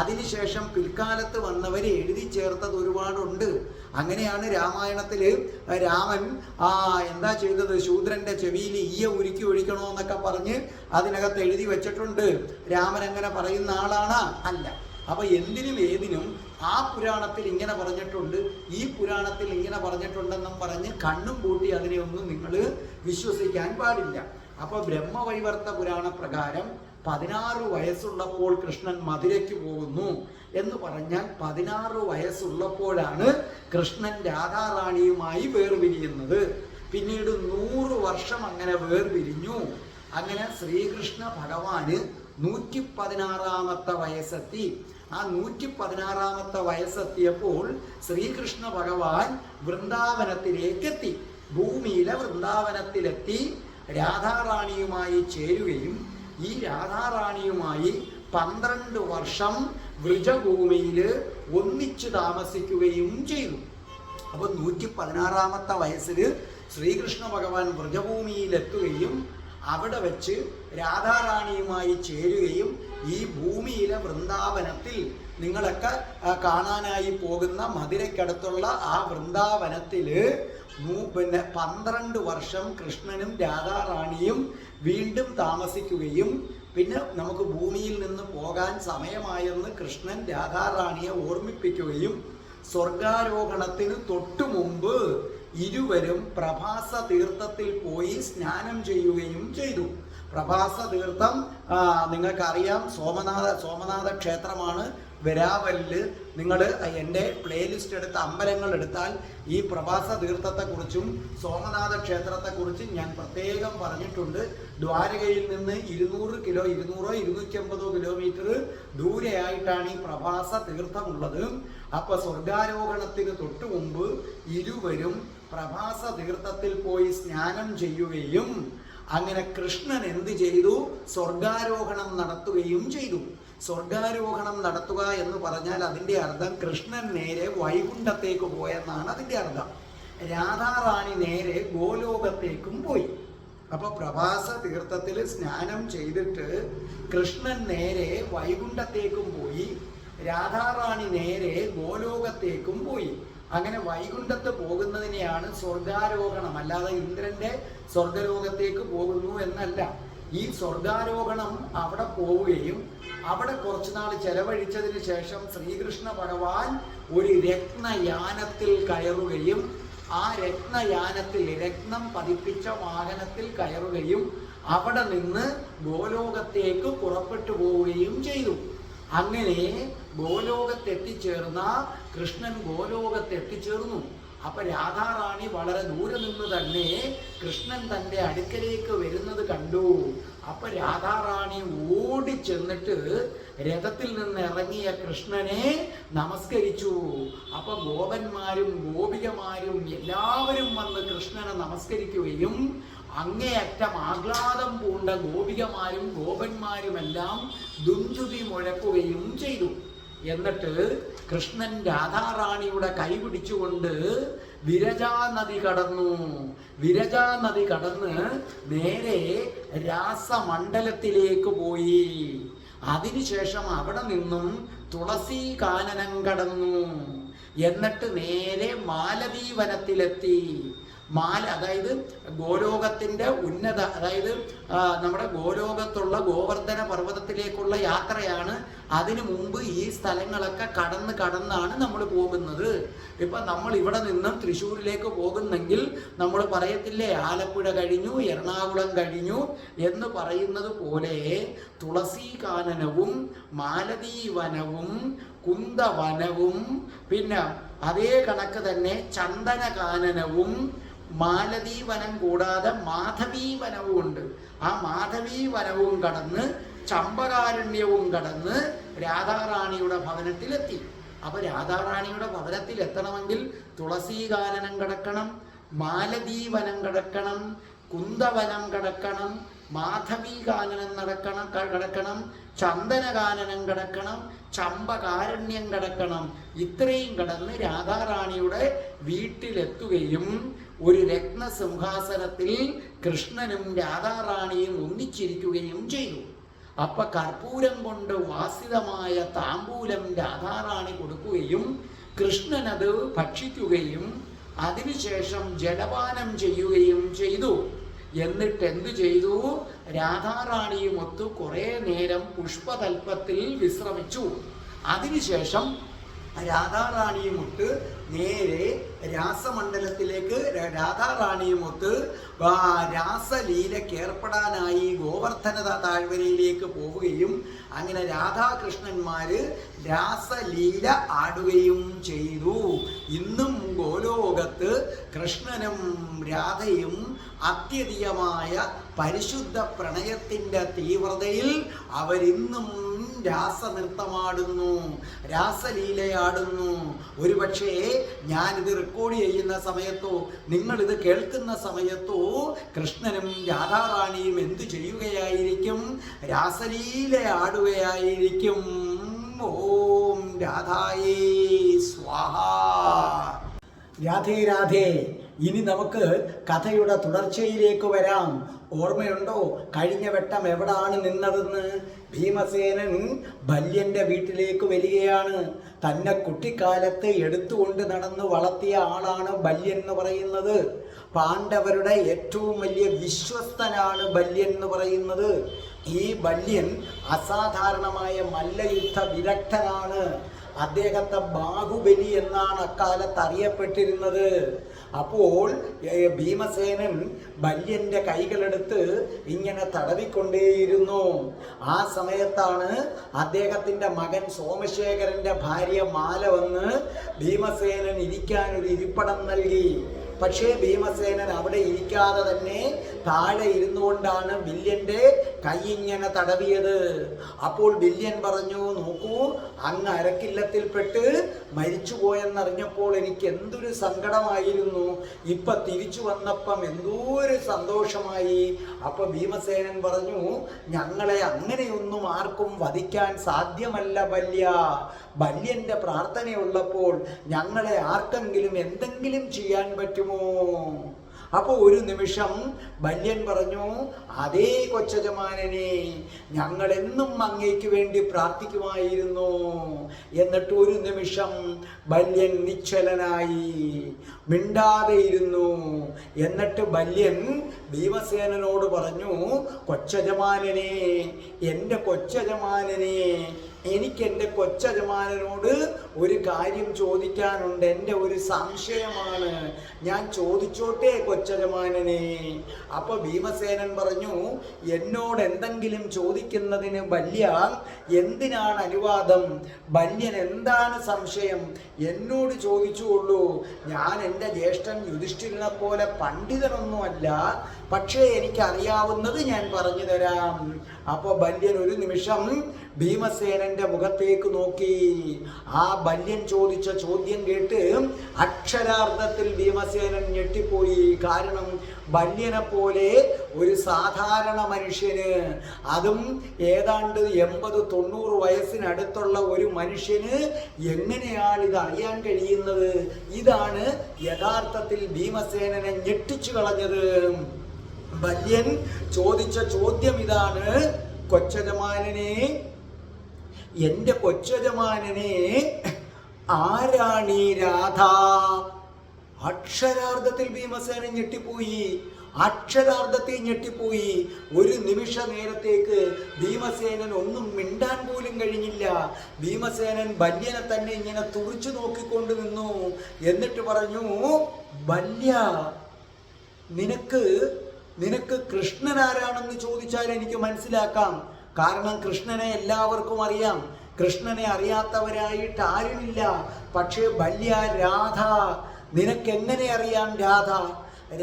അതിനുശേഷം പിൽക്കാലത്ത് വന്നവർ എഴുതി ചേർത്തത് ഒരുപാടുണ്ട്. അങ്ങനെയാണ് രാമായണത്തിൽ രാമൻ എന്താ ചെയ്തത്? ശൂദ്രന്റെ ചെവിയിൽ ഈയ ഉരുക്കി ഒഴിക്കണോ എന്നൊക്കെ പറഞ്ഞ് അതിനകത്ത് എഴുതി വെച്ചിട്ടുണ്ട്. രാമൻ അങ്ങനെ പറയുന്ന ആളാണ്? അല്ല. അപ്പൊ എന്തിനും ഏതിനും ആ പുരാണത്തിൽ ഇങ്ങനെ പറഞ്ഞിട്ടുണ്ട്, ഈ പുരാണത്തിൽ ഇങ്ങനെ പറഞ്ഞിട്ടുണ്ടെന്നും പറഞ്ഞ് കണ്ണും പൂട്ടി അതിനെ ഒന്നും നിങ്ങൾ വിശ്വസിക്കാൻ പാടില്ല. അപ്പൊ ബ്രഹ്മവൈവർത്ത പുരാണ പ്രകാരം 16 വയസ്സുള്ളപ്പോൾ കൃഷ്ണൻ മധുരയ്ക്ക് പോകുന്നു എന്ന് പറഞ്ഞാൽ 16 വയസ്സുള്ളപ്പോഴാണ് കൃഷ്ണൻ രാധാറാണിയുമായി വേർപിരിയുന്നത്. പിന്നീട് 100 വർഷം അങ്ങനെ വേർപിരിഞ്ഞു. അങ്ങനെ ശ്രീകൃഷ്ണ ഭഗവാന് 116 വയസ്സെത്തി. ആ 116 വയസ്സെത്തിയപ്പോൾ ശ്രീകൃഷ്ണ ഭഗവാൻ വൃന്ദാവനത്തിലേക്ക് എത്തി. ഭൂമിയിലെ വൃന്ദാവനത്തിലെത്തി രാധാറാണിയുമായി ചേരുകയും ഈ രാധാറാണിയുമായി 12 വർഷം വൃജഭൂമിയിൽ ഒന്നിച്ചു താമസിക്കുകയും ചെയ്തു. അപ്പൊ 116 വയസ്സിൽ ശ്രീകൃഷ്ണ ഭഗവാൻ വൃജഭൂമിയിലെത്തുകയും അവിടെ വെച്ച് രാധാറാണിയുമായി ചേരുകയും ഈ ഭൂമിയിലെ വൃന്ദാവനത്തിൽ നിങ്ങളൊക്കെ കാണാനായി പോകുന്ന മധുരയ്ക്കടുത്തുള്ള ആ വൃന്ദാവനത്തില് 12 വർഷം കൃഷ്ണനും രാധാറാണിയും വീണ്ടും താമസിക്കുകയും പിന്നെ നമുക്ക് ഭൂമിയിൽ നിന്ന് പോകാൻ സമയമായെന്ന് കൃഷ്ണൻ രാധാറാണിയെ ഓർമ്മിപ്പിക്കുകയും സ്വർഗാരോഹണത്തിന് തൊട്ടു മുമ്പ് ഇരുവരും പ്രഭാസ തീർത്ഥത്തിൽ പോയി സ്നാനം ചെയ്യുകയും ചെയ്തു. പ്രഭാസ തീർത്ഥം നിങ്ങൾക്കറിയാം, സോമനാഥ ക്ഷേത്രമാണ് വെരാവലില്. നിങ്ങൾ എൻ്റെ പ്ലേലിസ്റ്റ് എടുത്ത അമ്പലങ്ങൾ എടുത്താൽ ഈ പ്രഭാസ തീർത്ഥത്തെക്കുറിച്ചും സോമനാഥ ക്ഷേത്രത്തെക്കുറിച്ചും ഞാൻ പ്രത്യേകം പറഞ്ഞിട്ടുണ്ട്. ദ്വാരകയിൽ നിന്ന് 200-250 കിലോമീറ്റർ ദൂരെയായിട്ടാണ് ഈ പ്രഭാസ തീർത്ഥമുള്ളത്. അപ്പൊ സ്വർഗാരോഹണത്തിന് തൊട്ടു മുമ്പ് ഇരുവരും പ്രഭാസ തീർത്ഥത്തിൽ പോയി സ്നാനം ചെയ്യുകയും അങ്ങനെ കൃഷ്ണൻ എന്ത് ചെയ്തു? സ്വർഗാരോഹണം നടത്തുകയും ചെയ്തു. സ്വർഗാരോഹണം നടത്തുക എന്ന് പറഞ്ഞാൽ അതിൻ്റെ അർത്ഥം കൃഷ്ണൻ നേരെ വൈകുണ്ഠത്തേക്ക് പോയെന്നാണ് അതിൻ്റെ അർത്ഥം. രാധാറാണി നേരെ ഗോലോകത്തേക്കും പോയി. അപ്പൊ പ്രഭാസ തീർത്ഥത്തിൽ സ്നാനം ചെയ്തിട്ട് കൃഷ്ണൻ നേരെ വൈകുണ്ഠത്തേക്കും പോയി, രാധാറാണി നേരെ ഗോലോകത്തേക്കും പോയി. അങ്ങനെ വൈകുണ്ഠത്ത് പോകുന്നതിനെയാണ് സ്വർഗാരോഹണം, അല്ലാതെ ഇന്ദ്രന്റെ സ്വർഗലോകത്തേക്ക് പോകുന്നു എന്നല്ല. ഈ സ്വർഗാരോഹണം അവിടെ പോവുകയും അവിടെ കുറച്ചുനാൾ ചെലവഴിച്ചതിന് ശേഷം ശ്രീകൃഷ്ണ ഭഗവാൻ ഒരു രത്നയാനത്തിൽ കയറുകയും ആ രത്നയാനത്തിൽ രത്നം പതിപ്പിച്ച വാഹനത്തിൽ കയറുകയും അവിടെ നിന്ന് ഗോലോകത്തേക്ക് പുറപ്പെട്ടു പോവുകയും ചെയ്തു. അങ്ങനെ ഗോലോകത്തെത്തിച്ചേർന്ന കൃഷ്ണൻ ഗോലോകത്തെത്തിച്ചേർന്നു. അപ്പൊ രാധാറാണി വളരെ ദൂരെ നിന്ന് തന്നെ കൃഷ്ണൻ തൻ്റെ അടുക്കലേക്ക് വരുന്നത് കണ്ടു. അപ്പൊ രാധാറാണി ഓടി ചെന്നിട്ട് രഥത്തിൽ നിന്ന് ഇറങ്ങിയ കൃഷ്ണനെ നമസ്കരിച്ചു. അപ്പൊ ഗോപന്മാരും ഗോപികമാരും എല്ലാവരും വന്ന് കൃഷ്ണനെ നമസ്കരിക്കുകയും അങ്ങേയറ്റം ആഹ്ലാദം പൂണ്ട ഗോപികമാരും ഗോപന്മാരുമെല്ലാം ദുന്ദുബി മുഴക്കുകയും ചെയ്തു. എന്നിട്ട് കൃഷ്ണൻ രാധാറാണിയുടെ കൈ പിടിച്ചുകൊണ്ട് വിരജാ നദി കടന്നു. വിരജാ നദി കടന്ന് നേരെ രാസമണ്ഡലത്തിലേക്ക് പോയി. അതിനുശേഷം അവിടെ നിന്നും തുളസി കാനനം കടന്നു. എന്നിട്ട് നേരെ മാലതീ വനത്തിലെത്തി. അതായത് ഗോലോകത്തിന്റെ അതായത് നമ്മുടെ ഗോലോകത്തുള്ള ഗോവർദ്ധന പർവ്വതത്തിലേക്കുള്ള യാത്രയാണ്. അതിനു മുമ്പ് ഈ സ്ഥലങ്ങളൊക്കെ കടന്നാണ് നമ്മൾ പോകുന്നത്. ഇപ്പൊ നമ്മൾ ഇവിടെ നിന്നും തൃശ്ശൂരിലേക്ക് പോകുന്നെങ്കിൽ നമ്മൾ പറയത്തില്ലേ ആലപ്പുഴ കഴിഞ്ഞു, എറണാകുളം കഴിഞ്ഞു എന്ന് പറയുന്നത് പോലെ തുളസി കാനനവും മാലതീ വനവും കുന്തവനവും പിന്നെ അതേ കണക്ക് തന്നെ ചന്ദന കാനനവും മാലതീ വനം കൂടാതെ മാധവീ വനവും ഉണ്ട്. ആ മാധവീ വനവും കടന്ന് ചമ്പകാരണ്യവും കടന്ന് രാധാറാണിയുടെ ഭവനത്തിലെത്തി. അപ്പൊ രാധാറാണിയുടെ ഭവനത്തിൽ എത്തണമെങ്കിൽ തുളസി കാനനം കടക്കണം, മാലതീ വനം കടക്കണം, കുന്തവനം കടക്കണം, മാധവീ കാനനം കടക്കണം, ചന്ദന കാനനം കടക്കണം, ചമ്പകാരണ്യം കടക്കണം. ഇത്രയും കടന്ന് രാധാറാണിയുടെ വീട്ടിലെത്തുകയും ഒരു രത്നസിംഹാസനത്തിൽ കൃഷ്ണനും രാധാറാണിയും ഒന്നിച്ചിരിക്കുകയും ചെയ്തു. അപ്പൊ കർപ്പൂരം കൊണ്ട് വാസിതമായ താമ്പൂലം രാധാറാണി കൊടുക്കുകയും കൃഷ്ണനത് ഭക്ഷിക്കുകയും അതിനുശേഷം ജലപാനം ചെയ്യുകയും ചെയ്തു. എന്നിട്ട് എന്തു ചെയ്തു? രാധാറാണിയുമൊത്ത് കുറെ നേരം പുഷ്പതൽപ്പത്തിൽ വിശ്രമിച്ചു. അതിനുശേഷം രാധാറാണിയുമൊത്ത് നേരെ രാസമണ്ഡലത്തിലേക്ക് രാധാറാണിയുമൊത്ത് രാസലീലയ്ക്ക് ഏർപ്പെടാനായി ഗോവർദ്ധന താഴ്വരയിലേക്ക് പോവുകയും അങ്ങനെ രാധാകൃഷ്ണന്മാര് രാസലീല ആടുകയും ചെയ്തു. ഇന്നും ഗോലോകത്ത് കൃഷ്ണനും രാധയും അത്യധികമായ പരിശുദ്ധ പ്രണയത്തിൻ്റെ തീവ്രതയിൽ അവരിന്നും രാസനൃത്തമാടുന്നു, രാസലീലയാടുന്നു. ഒരുപക്ഷേ ഞാനിത് റെക്കോർഡ് ചെയ്യുന്ന സമയത്തോ നിങ്ങളിത് കേൾക്കുന്ന സമയത്തോ കൃഷ്ണനും രാധാറാണിയും എന്തു ചെയ്യുകയായിരിക്കും? രാസലീലയാടുകയായിരിക്കും. ഓം രാധായേ സ്വാഹ. രാധേ രാധേ. ഇനി നമുക്ക് കഥയുടെ തുടർച്ചയിലേക്ക് വരാം. ഓർമ്മയുണ്ടോ കഴിഞ്ഞ വട്ടം എവിടാണ് നിന്നതെന്ന്? ഭീമസേനൻ ബല്യന്റെ വീട്ടിലേക്ക് വരികയാണ്. തന്നെ കുട്ടിക്കാലത്ത് എടുത്തുകൊണ്ട് നടന്ന് വളർത്തിയ ആളാണ് ബല്യൻ എന്ന് പറയുന്നത്. പാണ്ഡവരുടെ ഏറ്റവും വലിയ വിശ്വസ്തനാണ് ബല്യൻ എന്ന് പറയുന്നത്. ഈ ബല്യൻ അസാധാരണമായ മല്ലയുദ്ധ വിദഗ്ധനാണ്. അദ്ദേഹത്തെ ബാഹുബലി എന്നാണ് അക്കാലത്ത് അറിയപ്പെട്ടിരുന്നത്. അപ്പോൾ ഭീമസേനൻ ബല്യന്റെ കൈകളെടുത്ത് ഇങ്ങനെ തടവിക്കൊണ്ടേയിരുന്നു. ആ സമയത്താണ് അദ്ദേഹത്തിൻ്റെ മകൻ സോമശേഖരന്റെ ഭാര്യ മാല വന്ന് ഭീമസേനൻ ഇരിക്കാനൊരു ഇരിപ്പിടം നൽകി. പക്ഷേ ഭീമസേനൻ അവിടെ ഇരിക്കാതെ തന്നെ താഴെ ഇരുന്നുകൊണ്ടാണ് ബല്യന്റെ കൈ ഇങ്ങനെ തടവിയത്. അപ്പോൾ ബല്യൻ പറഞ്ഞു, നോക്കൂ, അങ്ങ് അരക്കില്ലത്തിൽപ്പെട്ട് മരിച്ചുപോയെന്നറിഞ്ഞപ്പോൾ എനിക്ക് എന്തൊരു സങ്കടമായിരുന്നു. ഇപ്പൊ തിരിച്ചു വന്നപ്പം എന്തോ ഒരു സന്തോഷമായി. അപ്പൊ ഭീമസേനൻ പറഞ്ഞു, ഞങ്ങളെ അങ്ങനെയൊന്നും ആർക്കും വധിക്കാൻ സാധ്യമല്ല ബല്യ. ബല്യന്റെ പ്രാർത്ഥനയുള്ളപ്പോൾ ഞങ്ങളെ ആർക്കെങ്കിലും എന്തെങ്കിലും ചെയ്യാൻ പറ്റുമോ? അപ്പോൾ ഒരു നിമിഷം ബല്യൻ പറഞ്ഞു, അതേ കൊച്ചജമാനനെ, ഞങ്ങളെന്നും അങ്ങേക്ക് വേണ്ടി പ്രാർത്ഥിക്കുമായിരുന്നു. എന്നിട്ട് ഒരു നിമിഷം ബല്യൻ നിശ്ചലനായി, മിണ്ടാതെയിരുന്നു. എന്നിട്ട് ബല്യൻ ഭീമസേനനോട് പറഞ്ഞു, കൊച്ചജമാനനെ, എൻ്റെ കൊച്ചജമാനനെ, എനിക്ക് എൻ്റെ കൊച്ചജമാനനോട് ഒരു കാര്യം ചോദിക്കാനുണ്ട്. എൻ്റെ ഒരു സംശയമാണ്, ഞാൻ ചോദിച്ചോട്ടെ കൊച്ചജമാനനെ? അപ്പോൾ ഭീമസേനൻ പറഞ്ഞു, എന്നോട് എന്തെങ്കിലും ചോദിക്കുന്നതിന് ബല്യ എന്തിനാണ് അനുവാദം? ബല്യൻ എന്താണ് സംശയം? എന്നോട് ചോദിച്ചുകൊള്ളൂ. ഞാൻ എൻ്റെ ജ്യേഷ്ഠൻ യുധിഷ്ഠിരനെ പോലെ പണ്ഡിതനൊന്നുമല്ല, പക്ഷേ എനിക്കറിയാവുന്നത് ഞാൻ പറഞ്ഞു തരാം. അപ്പോൾ ബല്യൻ ഒരു നിമിഷം ഭീമസേനന്റെ മുഖത്തേക്ക് നോക്കി. ആ ബല്യൻ ചോദിച്ച ചോദ്യം കേട്ട് അക്ഷരാർത്ഥത്തിൽ ഭീമസേനൻ ഞെട്ടിപ്പോയി. കാരണം ബല്യനെ പോലെ ഒരു സാധാരണ മനുഷ്യന്, അതും ഏതാണ്ട് 80-90 വയസ്സിനടുത്തുള്ള ഒരു മനുഷ്യന് എങ്ങനെയാണ് ഇത് അറിയാൻ കഴിയുന്നത്? ഇതാണ് യഥാർത്ഥത്തിൽ ഭീമസേനനെ ഞെട്ടിച്ചു കളഞ്ഞത്. ബല്യൻ ചോദിച്ച ചോദ്യം ഇതാണ്, കൊച്ചജമാനനെ, എൻ്റെ കൊച്ചജമാനനെ, ആരാണീ രാധ? അക്ഷരാർത്ഥത്തിൽ ഭീമസേനൻ ഞെട്ടിപ്പോയി. അക്ഷരാർത്ഥത്തിൽ ഞെട്ടിപ്പോയി. ഒരു നിമിഷ നേരത്തേക്ക് ഭീമസേനൻ ഒന്നും മിണ്ടാൻ പോലും കഴിഞ്ഞില്ല. ഭീമസേനൻ ബല്യനെ തന്നെ ഇങ്ങനെ തുറിച്ചു നോക്കിക്കൊണ്ട് നിന്നു. എന്നിട്ട് പറഞ്ഞു, ബല്യ, നിനക്ക് കൃഷ്ണൻ ആരാണെന്ന് ചോദിച്ചാൽ എനിക്ക് മനസ്സിലാക്കാം. കാരണം കൃഷ്ണനെ എല്ലാവർക്കും അറിയാം. കൃഷ്ണനെ അറിയാത്തവരായിട്ട് ആരുമില്ല. പക്ഷേ ബല്യ, രാധ, നിനക്കെങ്ങനെ അറിയാം രാധ?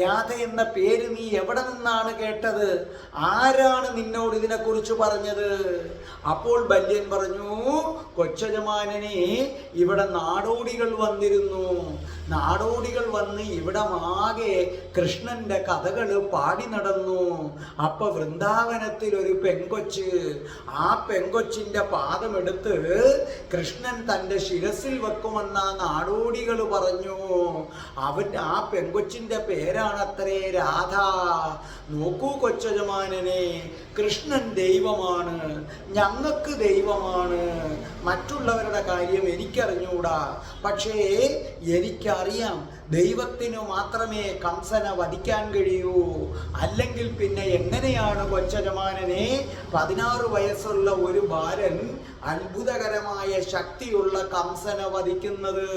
രാധ എന്ന പേര് നീ എവിടെ നിന്നാണ് കേട്ടത്? ആരാണ് നിന്നോട് ഇതിനെക്കുറിച്ച് പറഞ്ഞത്? അപ്പോൾ ബല്യൻ പറഞ്ഞു, കൊച്ചജമാനനെ, ഇവിടെ നാടോടികൾ വന്നിരുന്നു. നാടോടികൾ വന്ന് ഇവിടെ ആകെ കൃഷ്ണന്റെ കഥകൾ പാടി നടന്നു. അപ്പൊ വൃന്ദാവനത്തിൽ ഒരു പെങ്കൊച്ച്, ആ പെങ്കൊച്ചിന്റെ പാദമെടുത്ത് കൃഷ്ണൻ തൻ്റെ ശിരസിൽ വെക്കുമെന്ന നാടോടികൾ പറഞ്ഞു. ആ പെങ്കൊച്ചിന്റെ പേരാണത്രേ രാധ. നോക്കൂ കൊച്ചജമാനനെ, കൃഷ്ണൻ ദൈവമാണ്, ഞങ്ങൾക്ക് ദൈവമാണ്. മറ്റുള്ളവരുടെ കാര്യം എനിക്കറിഞ്ഞൂടാ, പക്ഷേ എനിക്കറിയാം ദൈവത്തിനു മാത്രമേ കംസനെ വധിക്കാൻ കഴിയൂ. അല്ലെങ്കിൽ പിന്നെ എങ്ങനെയാണ് കൊച്ചജമാനനെ 16 വയസ്സുള്ള ഒരു ബാലൻ അത്ഭുതകരമായ ശക്തിയുള്ള കംസനെ വധിക്കുന്നത്.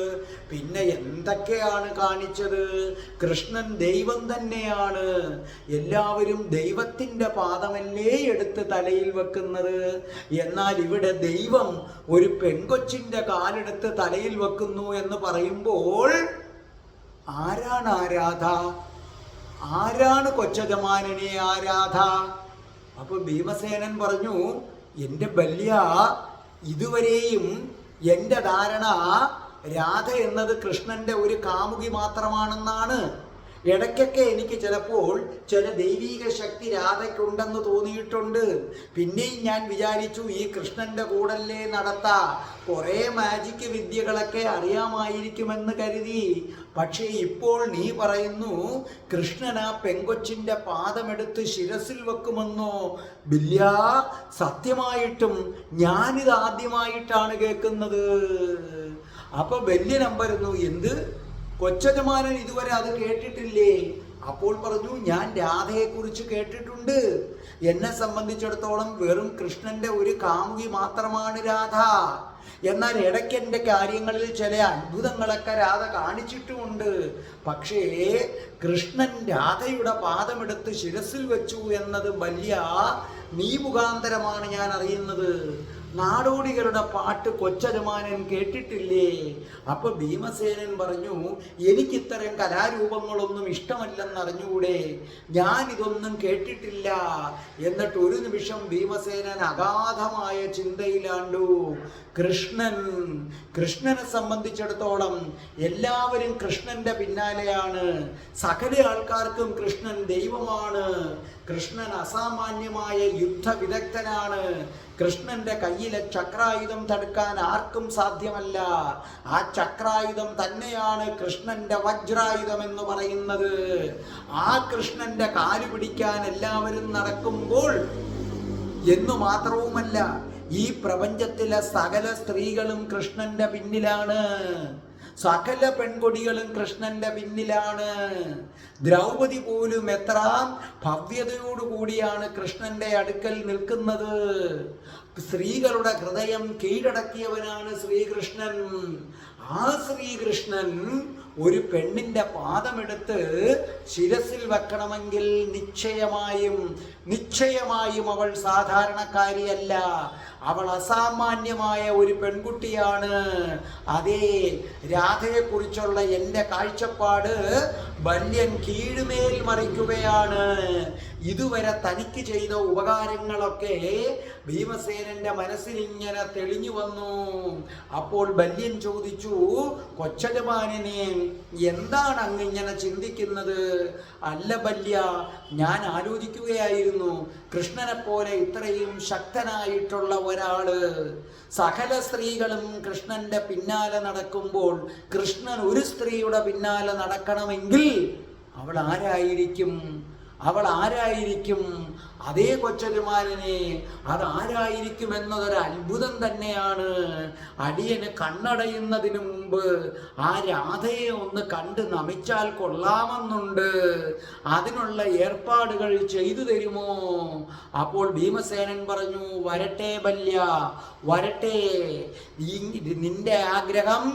പിന്നെ എന്തൊക്കെയാണ് കാണിച്ചത്? കൃഷ്ണൻ ദൈവം തന്നെയാണ്. എല്ലാവരും ദൈവത്തിൻ്റെ പാദമല്ലേ എടുത്ത് തലയിൽ വെക്കുന്നത്. എന്നാൽ ഇവിടെ ദൈവം ഒരു പെൺകൊച്ചിൻ്റെ കാലെടുത്ത് തലയിൽ വെക്കുന്നു എന്ന് പറയുമ്പോൾ ആരാണ് ആരാധ? ആരാണ് കൊച്ചജമാനനെ ആരാധ? അപ്പൊ ഭീമസേനൻ പറഞ്ഞു, എൻ്റെ ബല്യ, ഇതുവരെയും എൻ്റെ ധാരണ രാധ എന്നത് കൃഷ്ണന്റെ ഒരു കാമുകി മാത്രമാണെന്നാണ്. ഇടയ്ക്കൊക്കെ എനിക്ക് ചിലപ്പോൾ ചില ദൈവീക ശക്തി രാധയ്ക്കുണ്ടെന്ന് തോന്നിയിട്ടുണ്ട്. പിന്നെയും ഞാൻ വിചാരിച്ചു ഈ കൃഷ്ണന്റെ കൂടല്ലേ നടത്താ, കുറേ മാജിക് വിദ്യകളൊക്കെ അറിയാമായിരിക്കുമെന്ന് കരുതി. പക്ഷേ ഇപ്പോൾ നീ പറയുന്നു കൃഷ്ണൻ ആ പെങ്കൊച്ചിന്റെ പാദമെടുത്ത് ശിരസിൽ വെക്കുമെന്നോ? ബില്യ, സത്യമായിട്ടും ഞാനിത് ആദ്യമായിട്ടാണ് കേൾക്കുന്നത്. അപ്പൊ ബല്യനം വരുന്നു, എന്ത് കൊച്ചജമാനൻ ഇതുവരെ അത് കേട്ടിട്ടില്ലേ? അപ്പോൾ പറഞ്ഞു, ഞാൻ രാധയെക്കുറിച്ച് കേട്ടിട്ടുണ്ട്. എന്നെ സംബന്ധിച്ചിടത്തോളം വെറും കൃഷ്ണന്റെ ഒരു കാമുകി മാത്രമാണ് രാധ. എന്നാൽ ഇടയ്ക്ക് എൻ്റെ കാര്യങ്ങളിൽ ചില അത്ഭുതങ്ങളൊക്കെ രാധ കാണിച്ചിട്ടുമുണ്ട്. പക്ഷേ കൃഷ്ണൻ രാധയുടെ പാദമെടുത്ത് ശിരസിൽ വെച്ചു എന്നത് വലിയ നീ മുഖാന്തരമാണ് ഞാൻ അറിയുന്നത്. നാടോടികളുടെ പാട്ട് കൊച്ചജമാനൻ കേട്ടിട്ടില്ലേ? അപ്പൊ ഭീമസേനൻ പറഞ്ഞു, എനിക്കിത്തരം കലാരൂപങ്ങളൊന്നും ഇഷ്ടമല്ലെന്നറിഞ്ഞൂടെ, ഞാനിതൊന്നും കേട്ടിട്ടില്ല. എന്നിട്ട് ഒരു നിമിഷം ഭീമസേനൻ അഗാധമായ ചിന്തയിലാണ്ടു. കൃഷ്ണനെ സംബന്ധിച്ചിടത്തോളം എല്ലാവരും കൃഷ്ണന്റെ പിന്നാലെയാണ്. സകല ആൾക്കാർക്കും കൃഷ്ണൻ ദൈവമാണ്. കൃഷ്ണൻ അസാമാന്യമായ യുദ്ധവിദഗ്ധനാണ്. കൃഷ്ണന്റെ കയ്യിലെ ചക്രായുധം തടുക്കാൻ ആർക്കും സാധ്യമല്ല. ആ ചക്രായുധം തന്നെയാണ് കൃഷ്ണന്റെ വജ്രായുധം എന്ന് പറയുന്നത്. ആ കൃഷ്ണന്റെ കാല് പിടിക്കാൻ എല്ലാവരും നടക്കുമ്പോൾ എന്നു മാത്രവുമല്ല, ഈ പ്രപഞ്ചത്തിലെ സകല സ്ത്രീകളും കൃഷ്ണന്റെ പിന്നിലാണ്. സകല പെൺകൊടികളും കൃഷ്ണന്റെ പിന്നിലാണ്. ദ്രൗപദി പോലും എത്ര ഭവ്യതയോടുകൂടിയാണ് കൃഷ്ണന്റെ അടുക്കൽ നിൽക്കുന്നത്. സ്ത്രീകളുടെ ഹൃദയം കീഴടക്കിയവനാണ് ശ്രീകൃഷ്ണൻ. ആ ശ്രീകൃഷ്ണൻ ഒരു പെണ്ണിന്റെ പാദമെടുത്ത് ശിരസിൽ വെക്കണമെങ്കിൽ നിശ്ചയമായും അവൾ സാധാരണക്കാരിയല്ല. അവൾ അസാമാന്യമായ ഒരു പെൺകുട്ടിയാണ്. അതേ, രാധയെക്കുറിച്ചുള്ള എൻ്റെ കാഴ്ചപ്പാട് ബല്യൻ കീഴ്മേൽ മറിക്കുകയാണ്. ഇതുവരെ തനിക്ക് ചെയ്ത ഉപകാരങ്ങളൊക്കെ ഭീമസേനന്റെ മനസ്സിൽ ഇങ്ങനെ തെളിഞ്ഞു വന്നു. അപ്പോൾ ബല്യൻ ചോദിച്ചു, കൊച്ചജമാനനെ, എന്താണ് അങ്ങ് ഇങ്ങനെ ചിന്തിക്കുന്നത്? അല്ല ബല്യ, ഞാൻ ആലോചിക്കുകയായിരുന്നു, കൃഷ്ണനെ പോലെ ഇത്രയും ശക്തനായിട്ടുള്ള ഒരാള്, സകല സ്ത്രീകളും കൃഷ്ണന്റെ പിന്നാലെ നടക്കുമ്പോൾ കൃഷ്ണൻ ഒരു സ്ത്രീയുടെ പിന്നാലെ നടക്കണമെങ്കിൽ അവൾ ആരായിരിക്കും? അതേ കൊച്ചജമാനനെ, അതാരായിരിക്കും എന്നതൊരു അത്ഭുതം തന്നെയാണ്. അടിയന് കണ്ണടയുന്നതിന് മുമ്പ് ആ രാധയെ ഒന്ന് കണ്ട് നമിച്ചാൽ കൊള്ളാമെന്നുണ്ട്. അതിനുള്ള ഏർപ്പാടുകൾ ചെയ്തു തരുമോ? അപ്പോൾ ഭീമസേനൻ പറഞ്ഞു, വരട്ടെ ബല്യ, വരട്ടെ. നിന്റെ ആഗ്രഹം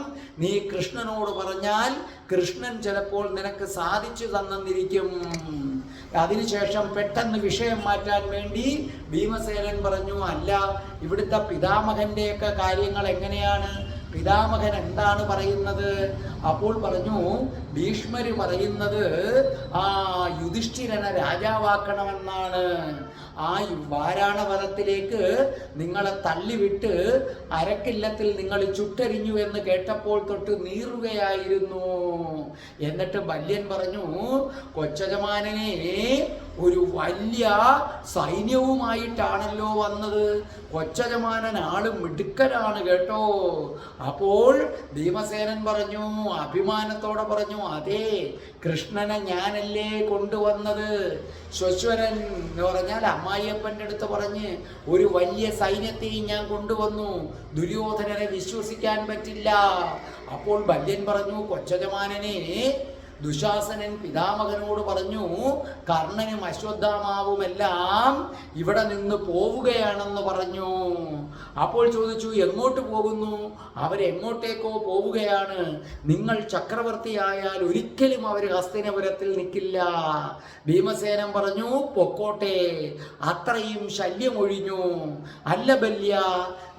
നീ കൃഷ്ണനോട് പറഞ്ഞാൽ കൃഷ്ണൻ ചിലപ്പോൾ നിനക്ക് സാധിച്ചു തന്നിരിക്കും. അതിനുശേഷം പെട്ടെന്ന് വിഷയം മാറ്റാൻ വേണ്ടി ഭീമസേനൻ പറഞ്ഞു, അല്ല, ഇവിടുത്തെ പിതാമഹന്റെയൊക്കെ കാര്യങ്ങൾ എങ്ങനെയാണ്? പിതാമഹൻ എന്താണ് പറയുന്നത്? അപ്പോൾ പറഞ്ഞു, ഭീഷ്മര് പറയുന്നത് യുധിഷ്ഠിരനെ രാജാവാക്കണമെന്നാണ്. ആ വാരാണവനത്തിലേക്ക് നിങ്ങളെ തള്ളിവിട്ട് അരക്കില്ലത്തിൽ നിങ്ങൾ ചുട്ടരിഞ്ഞു എന്ന് കേട്ടപ്പോൾ തൊട്ട് നീറുകയായിരുന്നു. എന്നിട്ട് ബല്യൻ പറഞ്ഞു, കൊച്ചജമാനനെ ഒരു വലിയ സൈന്യവുമായിട്ടാണല്ലോ വന്നത്. കൊച്ചജമാനൻ ആള് മിടുക്കനാണ് കേട്ടോ. അപ്പോൾ ഭീമസേനൻ പറഞ്ഞു, അഭിമാനത്തോടെ പറഞ്ഞു, അതെ, കൃഷ്ണനെ ഞാനല്ലേ കൊണ്ടുവന്നത്. ശ്വശ്വരൻ എന്ന് പറഞ്ഞാൽ അമ്മായിയപ്പൻ്റെ അടുത്ത് പറഞ്ഞ് ഒരു വലിയ സൈന്യത്തെയും ഞാൻ കൊണ്ടുവന്നു. ദുര്യോധനനെ വിശ്വസിക്കാൻ പറ്റില്ല. അപ്പോൾ ബല്യൻ പറഞ്ഞു, കൊച്ചജമാനനെ, ദുശാസനൻ പിതാമഹനോട് പറഞ്ഞു, കർണനും അശ്വത്ഥാമാവുമെല്ലാം ഇവിടെ നിന്ന് പോവുകയാണെന്ന് പറഞ്ഞു. അപ്പോൾ ചോദിച്ചു, എങ്ങോട്ട് പോകുന്നു? അവരെങ്ങോട്ടേക്കോ പോവുകയാണ്. നിങ്ങൾ ചക്രവർത്തിയായാൽ ഒരിക്കലും അവർ ഹസ്തിനപുരത്തിൽ നിൽക്കില്ല. ഭീമസേനൻ പറഞ്ഞു, പൊക്കോട്ടെ, അത്രയും ശല്യമൊഴിഞ്ഞു. അല്ല ബല്യ,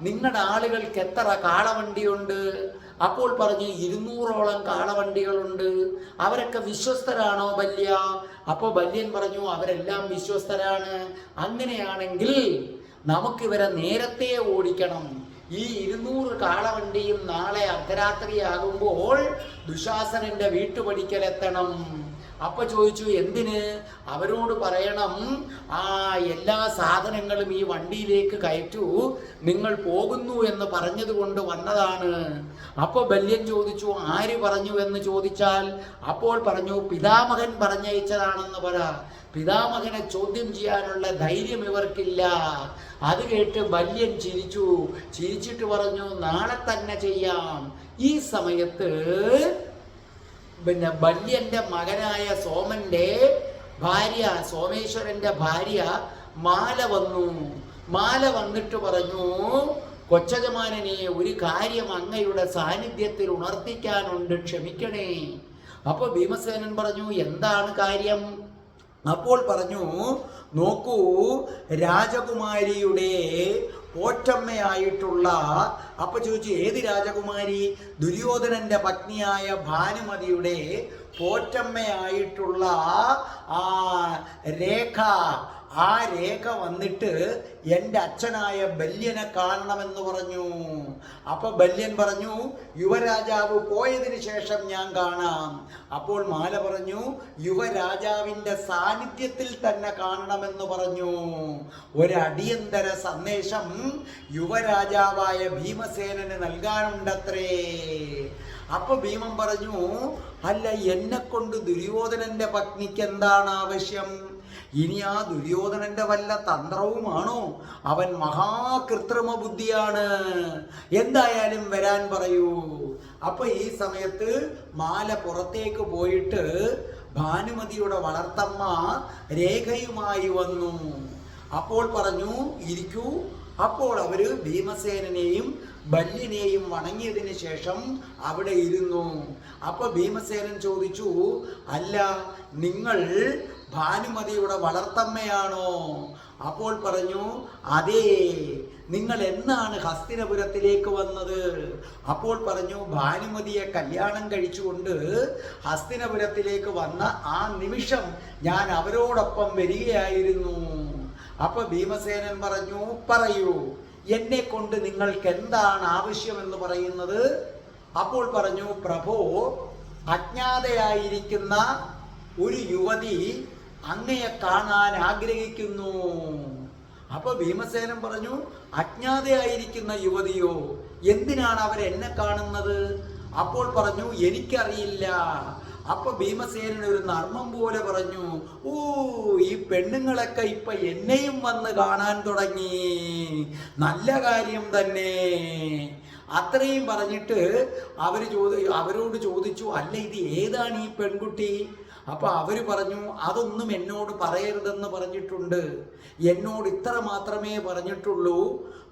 നിങ്ങളുടെ ആളുകൾക്ക് എത്ര കാളവണ്ടിയുണ്ട്? അപ്പോൾ പറഞ്ഞു, 200ഓളം കാളവണ്ടികളുണ്ട്. അവരൊക്കെ വിശ്വസ്തരാണോ ബല്യ? അപ്പോൾ ബല്യൻ പറഞ്ഞു, അവരെല്ലാം വിശ്വസ്തരാണ്. അങ്ങനെയാണെങ്കിൽ നമുക്കിവരെ നേരത്തെ ഓടിക്കണം. ഈ 200 കാളവണ്ടിയും നാളെ അർദ്ധരാത്രിയാകുമ്പോൾ ദുശാസനന്റെ വീട്ടുപടിക്കലെത്തണം. അപ്പൊ ചോദിച്ചു, എന്തിന്? അവരോട് പറയണം, എല്ലാ സാധനങ്ങളും ഈ വണ്ടിയിലേക്ക് കയറ്റൂ, നിങ്ങൾ പോകുന്നു എന്ന് പറഞ്ഞത് കൊണ്ട് വന്നതാണ്. അപ്പൊ ബല്യൻ ചോദിച്ചു, ആര് പറഞ്ഞു എന്ന് ചോദിച്ചാൽ? അപ്പോൾ പറഞ്ഞു, പിതാമഹൻ പറഞ്ഞയച്ചതാണെന്ന് പറ. പിതാമഹനെ ചോദ്യം ചെയ്യാനുള്ള ധൈര്യം ഇവർക്കില്ല. അത് കേട്ട് ബല്യൻ ചിരിച്ചിട്ട് പറഞ്ഞു, നാളെ തന്നെ ചെയ്യാം. ഈ സമയത്ത് ബല്യന്റെ മകനായ സോമന്റെ ഭാര്യ, സോമേശ്വരന്റെ ഭാര്യ മാല വന്നിട്ട് പറഞ്ഞു, കൊച്ചജമാനനെ, ഒരു കാര്യം അങ്ങയുടെ സാന്നിധ്യത്തിൽ ഉണർത്തിക്കാനുണ്ട്, ക്ഷമിക്കണേ. അപ്പൊ ഭീമസേനൻ പറഞ്ഞു, എന്താണ് കാര്യം? അപ്പോൾ പറഞ്ഞു, നോക്കൂ, രാജകുമാരിയുടെ പോറ്റമ്മയായിട്ടുള്ള, അപ്പൊ ചോദിച്ചു, ഏത് രാജകുമാരി? ദുര്യോധനന്റെ പത്നിയായ ഭാനുമതിയുടെ പോറ്റമ്മയായിട്ടുള്ള രേഖ, ആ രേഖ വന്നിട്ട് എൻ്റെ അച്ഛനായ ബല്യനെ കാണണമെന്ന് പറഞ്ഞു. അപ്പൊ ബല്യൻ പറഞ്ഞു, യുവരാജാവ് പോയതിന് ശേഷം ഞാൻ കാണാം. അപ്പോൾ മാല പറഞ്ഞു, യുവരാജാവിൻ്റെ സാന്നിധ്യത്തിൽ തന്നെ കാണണമെന്ന് പറഞ്ഞു. ഒരടിയന്തര സന്ദേശം യുവരാജാവായ ഭീമസേനന് നൽകാനുണ്ടത്രേ. അപ്പൊ ഭീമൻ പറഞ്ഞു, അല്ല, എന്നെ കൊണ്ട് ദുര്യോധനന്റെ പത്നിക്ക് എന്താണ് ആവശ്യം? ഇനി ആ ദുര്യോധനന്റെ വല്ല തന്ത്രവുമാണോ? അവൻ മഹാകൃത്രിമ ബുദ്ധിയാണ്. എന്തായാലും വരാൻ പറയൂ. അപ്പൊ ഈ സമയത്ത് മാല പുറത്തേക്ക് പോയിട്ട് ഭാനുമതിയുടെ വളർത്തമ്മ രേഖയുമായി വന്നു. അപ്പോൾ പറഞ്ഞു, ഇരിക്കൂ. അപ്പോൾ അവര് ഭീമസേനനെയും ബല്യനെയും വണങ്ങിയതിന് ശേഷം അവിടെ ഇരുന്നു. അപ്പൊ ഭീമസേനൻ ചോദിച്ചു, അല്ല, നിങ്ങൾ ഭാനുമതിയുടെ വളർത്തമ്മയാണോ? അപ്പോൾ പറഞ്ഞു, അതെ. നിങ്ങൾ എന്നാണ് ഹസ്തിനപുരത്തിലേക്ക് വന്നത്? അപ്പോൾ പറഞ്ഞു, ഭാനുമതിയെ കല്യാണം കഴിച്ചുകൊണ്ട് ഹസ്തിനപുരത്തിലേക്ക് വന്ന ആ നിമിഷം ഞാൻ അവരോടൊപ്പം വരികയായിരുന്നു. അപ്പൊ ഭീമസേനൻ പറഞ്ഞു, പറയൂ, എന്നെ കൊണ്ട് നിങ്ങൾക്ക് എന്താണ് ആവശ്യമെന്ന് പറയുന്നത്? അപ്പോൾ പറഞ്ഞു, പ്രഭോ, അജ്ഞാതയായിരിക്കുന്ന ഒരു യുവതി അങ്ങയെ കാണാൻ ആഗ്രഹിക്കുന്നു. അപ്പൊ ഭീമസേനൻ പറഞ്ഞു, അജ്ഞാതയായിരിക്കുന്ന യുവതിയോ? എന്തിനാണ് അവരെന്നെ കാണുന്നത്? അപ്പോൾ പറഞ്ഞു, എനിക്കറിയില്ല. അപ്പൊ ഭീമസേനൻ ഒരു നർമ്മം പോലെ പറഞ്ഞു, ഓ, ഈ പെണ്ണുങ്ങളൊക്കെ ഇപ്പൊ എന്നെയും വന്ന് കാണാൻ തുടങ്ങി, നല്ല കാര്യം തന്നെ. അത്രയും പറഞ്ഞിട്ട് അവരോട് ചോദിച്ചു, അല്ല, ഇത് ഏതാണ് ഈ പെൺകുട്ടി? അപ്പൊ അവര് പറഞ്ഞു, അതൊന്നും എന്നോട് പറയരുതെന്ന് പറഞ്ഞിട്ടുണ്ട്. എന്നോട് ഇത്ര മാത്രമേ പറഞ്ഞിട്ടുള്ളൂ,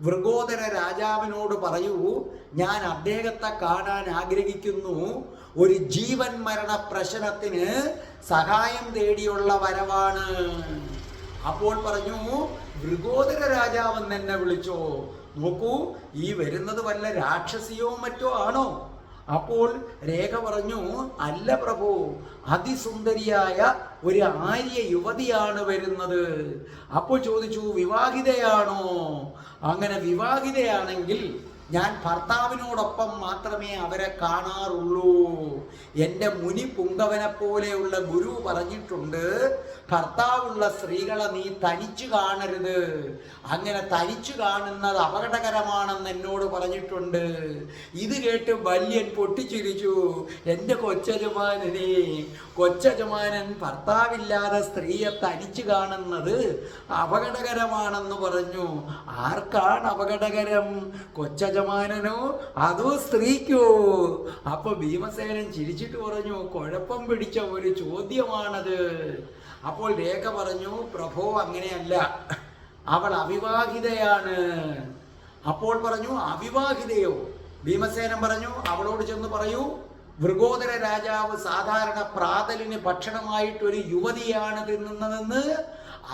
വൃഗോദര രാജാവിനോട് പറയൂ, ഞാൻ അദ്ദേഹത്തെ കാണാൻ ആഗ്രഹിക്കുന്നു. ഒരു ജീവൻ മരണ പ്രശ്നത്തിന് സഹായം തേടിയുള്ള വരവാണ്. അപ്പോൾ പറഞ്ഞു, വൃഗോദര രാജാവെന്ന് എന്നെ വിളിച്ചോ? നോക്കൂ, ഈ വരുന്നത് വല്ല രാക്ഷസിയോ മറ്റോ ആണോ? അപ്പോൾ രേഖ പറഞ്ഞു, അല്ല പ്രഭു, അതിസുന്ദരിയായ ഒരു ആര്യ യുവതിയാണ് വരുന്നത്. അപ്പോൾ ചോദിച്ചു, വിവാഹിതയാണോ? അങ്ങനെ വിവാഹിതയാണെങ്കിൽ ഞാൻ ഭർത്താവിനോടൊപ്പം മാത്രമേ അവരെ കാണാറുള്ളൂ. എൻ്റെ മുനി പുങ്കവനെ പോലെയുള്ള ഗുരു പറഞ്ഞിട്ടുണ്ട്, ഭർത്താവുള്ള സ്ത്രീകളെ നീ തനിച്ചു കാണരുത്. അങ്ങനെ തനിച്ചു കാണുന്നത് അപകടകരമാണെന്ന് എന്നോട് പറഞ്ഞിട്ടുണ്ട്. ഇത് കേട്ട് ബല്യൻ പൊട്ടിച്ചിരിച്ചു. എൻ്റെ കൊച്ചജമാനൻ ഭർത്താവില്ലാതെ സ്ത്രീയെ തനിച്ചു കാണുന്നത് അപകടകരമാണെന്ന് പറഞ്ഞു. ആർക്കാണ് അപകടകരം? കൊച്ചജ യജമാനനോ അതോ സ്ത്രീക്കോ? അപ്പൊ ഭീമസേനൻ ചിരിച്ചിട്ട് പറഞ്ഞു, കുഴപ്പം പിടിച്ച ഒരു ചോദ്യമാണത്. അപ്പോൾ രേഖ പറഞ്ഞു, പ്രഭോ അങ്ങനെയല്ല, അവൾ അവിവാഹിതയാണ്. അപ്പോൾ പറഞ്ഞു, അവിവാഹിതയോ? ഭീമസേനൻ പറഞ്ഞു, അവളോട് ചെന്ന് പറയൂ, വൃഗോദര രാജാവ് സാധാരണ പ്രാതലിന് ഭക്ഷണമായിട്ട് ഒരു യുവതിയാണ് തിന്നുന്നതെന്ന്.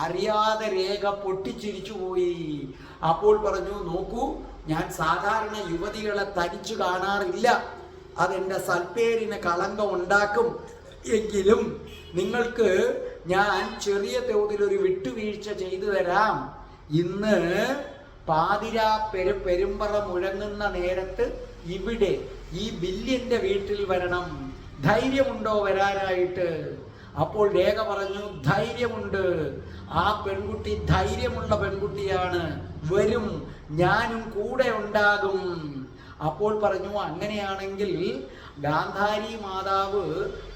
അറിയാതെ രേഖ പൊട്ടിച്ചിരിച്ചുപോയി. അപ്പോൾ പറഞ്ഞു, നോക്കൂ, ഞാൻ സാധാരണ യുവതികളെ തനിച്ചു കാണാറില്ല, അതെൻ്റെ സൽപ്പേരിന് കളങ്കം ഉണ്ടാക്കും. എങ്കിലും നിങ്ങൾക്ക് ഞാൻ ചെറിയ തോതിലൊരു വിട്ടുവീഴ്ച ചെയ്തു തരാം. ഇന്ന് പാതിരാ പെരുമ്പറ മുഴങ്ങുന്ന നേരത്ത് ഇവിടെ ഈ ബില്യന്റെ വീട്ടിൽ വരണം. ധൈര്യമുണ്ടോ വരാനായിട്ട്? അപ്പോൾ രേഖ പറഞ്ഞു, ധൈര്യമുണ്ട്. ആ പെൺകുട്ടി ധൈര്യമുള്ള പെൺകുട്ടിയാണ്, വരും, ഞാനും കൂടെ ഉണ്ടാകും. അപ്പോൾ പറഞ്ഞു, അങ്ങനെയാണെങ്കിൽ ഗാന്ധാരി മാതാവ്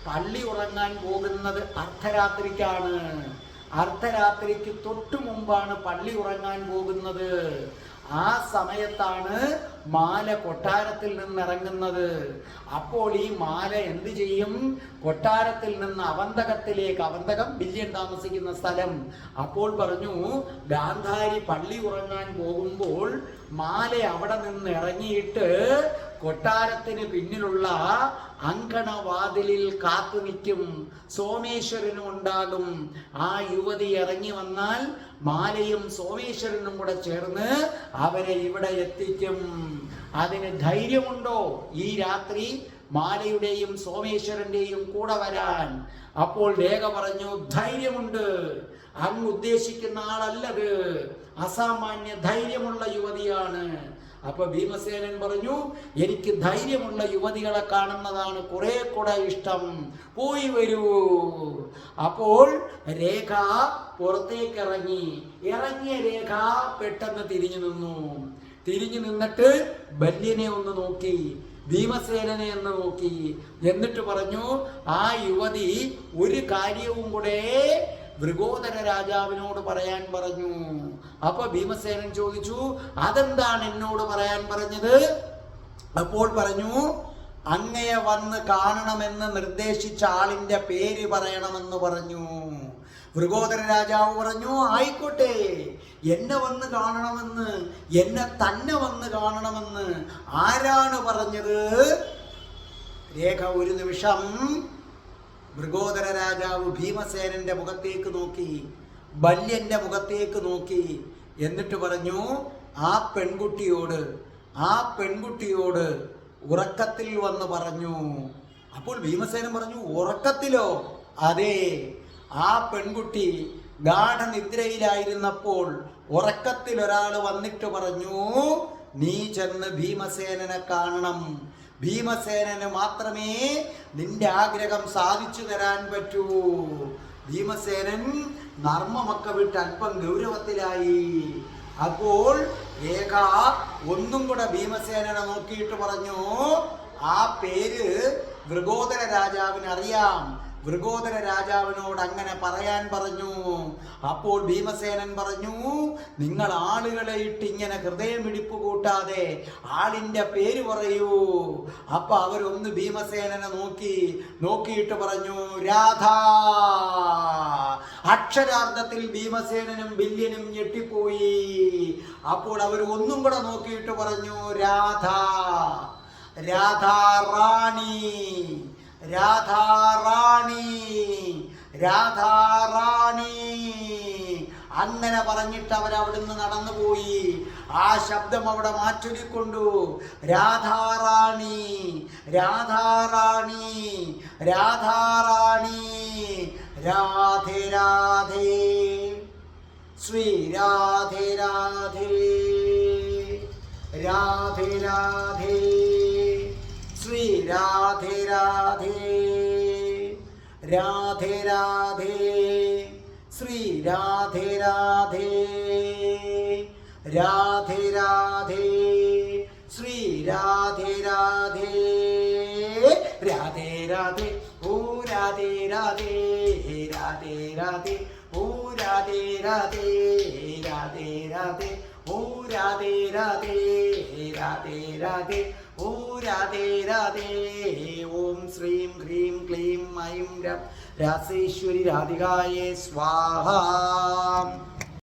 പള്ളി ഉറങ്ങാൻ പോകുന്നത് അർദ്ധരാത്രിക്കാണ്. അർദ്ധരാത്രിക്ക് തൊട്ടു മുമ്പാണ് പള്ളി ഉറങ്ങാൻ പോകുന്നത്. ആ സമയത്താണ് മാല കൊട്ടാരത്തിൽ നിന്ന് ഇറങ്ങുന്നത്. അപ്പോൾ ഈ മാല എന്ത് ചെയ്യും? കൊട്ടാരത്തിൽ നിന്ന് അവന്തകത്തിലേക്ക്, അവന്തകം ബില്യൻ താമസിക്കുന്ന സ്ഥലം. അപ്പോൾ പറഞ്ഞു, ഗാന്ധാരി പള്ളി ഉറങ്ങാൻ പോകുമ്പോൾ മാല അവിടെ നിന്ന് ഇറങ്ങിയിട്ട് കൊട്ടാരത്തിന് പിന്നിലുള്ള അങ്കണവാതിലിൽ കാത്തു നിൽക്കും. സോമേശ്വരനും ഉണ്ടാകും. ആ യുവതി ഇറങ്ങി വന്നാൽ മാലയും സോമേശ്വരനും കൂടെ ചേർന്ന് അവരെ ഇവിടെ എത്തിക്കും. അതിന് ധൈര്യമുണ്ടോ ഈ രാത്രി മാലയുടെയും സോമേശ്വരന്റെയും കൂടെ വരാൻ? അപ്പോൾ രേഖ പറഞ്ഞു, ധൈര്യമുണ്ട്. അങ്ങ് ഉദ്ദേശിക്കുന്ന ആളല്ലത്, അസാമാന്യ ധൈര്യമുള്ള യുവതിയാണ്. അപ്പൊ ഭീമസേനൻ പറഞ്ഞു, എനിക്ക് ധൈര്യമുള്ള യുവതികളെ കാണുന്നതാണ് കുറെ കൂടെ ഇഷ്ടം, പോയി വരൂ. അപ്പോൾ രേഖ പുറത്തേക്ക് ഇറങ്ങിയ രേഖ പെട്ടെന്ന് തിരിഞ്ഞു നിന്നിട്ട് ബല്യനെ ഒന്ന് നോക്കി, ഭീമസേനനെ എന്ന് നോക്കി. എന്നിട്ട് പറഞ്ഞു, ആ യുവതി ഒരു കാര്യവും കൂടെ വൃഗോദര രാജാവിനോട് പറയാൻ പറഞ്ഞു. അപ്പൊ ഭീമസേനൻ ചോദിച്ചു, അതെന്താണ് എന്നോട് പറയാൻ പറഞ്ഞത്? അപ്പോൾ പറഞ്ഞു, അങ്ങയെ വന്ന് കാണണമെന്ന് നിർദ്ദേശിച്ച ആളിന്റെ പേര് പറയണമെന്ന് പറഞ്ഞു. വൃഗോദര രാജാവ് പറഞ്ഞു, ആയിക്കോട്ടെ, എന്നെ വന്ന് കാണണമെന്ന്, എന്നെ തന്നെ വന്ന് കാണണമെന്ന് ആരാണ് പറഞ്ഞത്? രേഖ ഒരു നിമിഷം മൃഗോദര രാജാവ് ഭീമസേനന്റെ മുഖത്തേക്ക് നോക്കി, ബല്യന്റെ മുഖത്തേക്ക് നോക്കി. എന്നിട്ട് പറഞ്ഞു, ആ പെൺകുട്ടിയോട് ഉറക്കത്തിൽ വന്ന് പറഞ്ഞു. അപ്പോൾ ഭീമസേനൻ പറഞ്ഞു, ഉറക്കത്തിലോ? അതെ, ആ പെൺകുട്ടി ഗാഠനിദ്രയിലായിരുന്നപ്പോൾ ഉറക്കത്തിൽ ഒരാൾ വന്നിട്ട് പറഞ്ഞു, നീ ചെന്ന് ഭീമസേനനെ കാണണം, ഭീമസേനന് മാത്രമേ നിന്റെ ആഗ്രഹം സാധിച്ചു തരാൻ പറ്റൂ. ഭീമസേനൻ നർമ്മമൊക്കെ വിട്ട് അല്പം ഗൗരവത്തിലായി. അപ്പോൾ രേഖ ഒന്നും കൂടെ ഭീമസേനനെ നോക്കിയിട്ട് പറഞ്ഞു, ആ പേര് വൃഗോദര രാജാവിന് അറിയാം, വൃഗോദര രാജാവിനോട് അങ്ങനെ പറയാൻ പറഞ്ഞു. അപ്പോൾ ഭീമസേനൻ പറഞ്ഞു, നിങ്ങൾ ആളുകളെ ഇട്ട് ഇങ്ങനെ ഹൃദയമിടിപ്പ് കൂട്ടാതെ ആളിന്റെ പേര് പറയൂ. അപ്പൊ അവരൊന്ന് ഭീമസേനനെ നോക്കിയിട്ട് പറഞ്ഞു, രാധ. അക്ഷരാർത്ഥത്തിൽ ഭീമസേനനും ബില്യനും ഞെട്ടിപ്പോയി. അപ്പോൾ അവർ ഒന്നും കൂടെ നോക്കിയിട്ട് പറഞ്ഞു, രാധ, രാധാറാണി, രാധാറാണി, രാധാറാണി. അങ്ങനെ പറഞ്ഞിട്ട് അവരവിടുന്ന് നടന്നുപോയി. ആ ശബ്ദം അവിടെ മാറ്റൊലിക്കൊണ്ടു, രാധാറാണി, രാധാറാണി, രാധാറാണി. രാധേ രാധേ, ശ്രീ രാധേ രാധേ, രാധേ രാധേ, ശ്രീ രാധേ രാധേ, രാധേ രാധേ, ശ്രീ രാധേ രാധേ, രാധേ രാധേ, ശ്രീ രാധേ രാധേ, രാധേ രാധേ, ഓ രാധേ രാധേ, രാധേ രാധേ, ഓ രാധേ രാധേ രാധേ രാധേ ഓ രാധേ രാധേ രാധേ രാധേ ഓ രാധേ രാധേ ഓം ശ്രീം ഹ്രീം ക്ലീം ഐം രാസേശ്വരി രാധികായേ സ്വാഹ.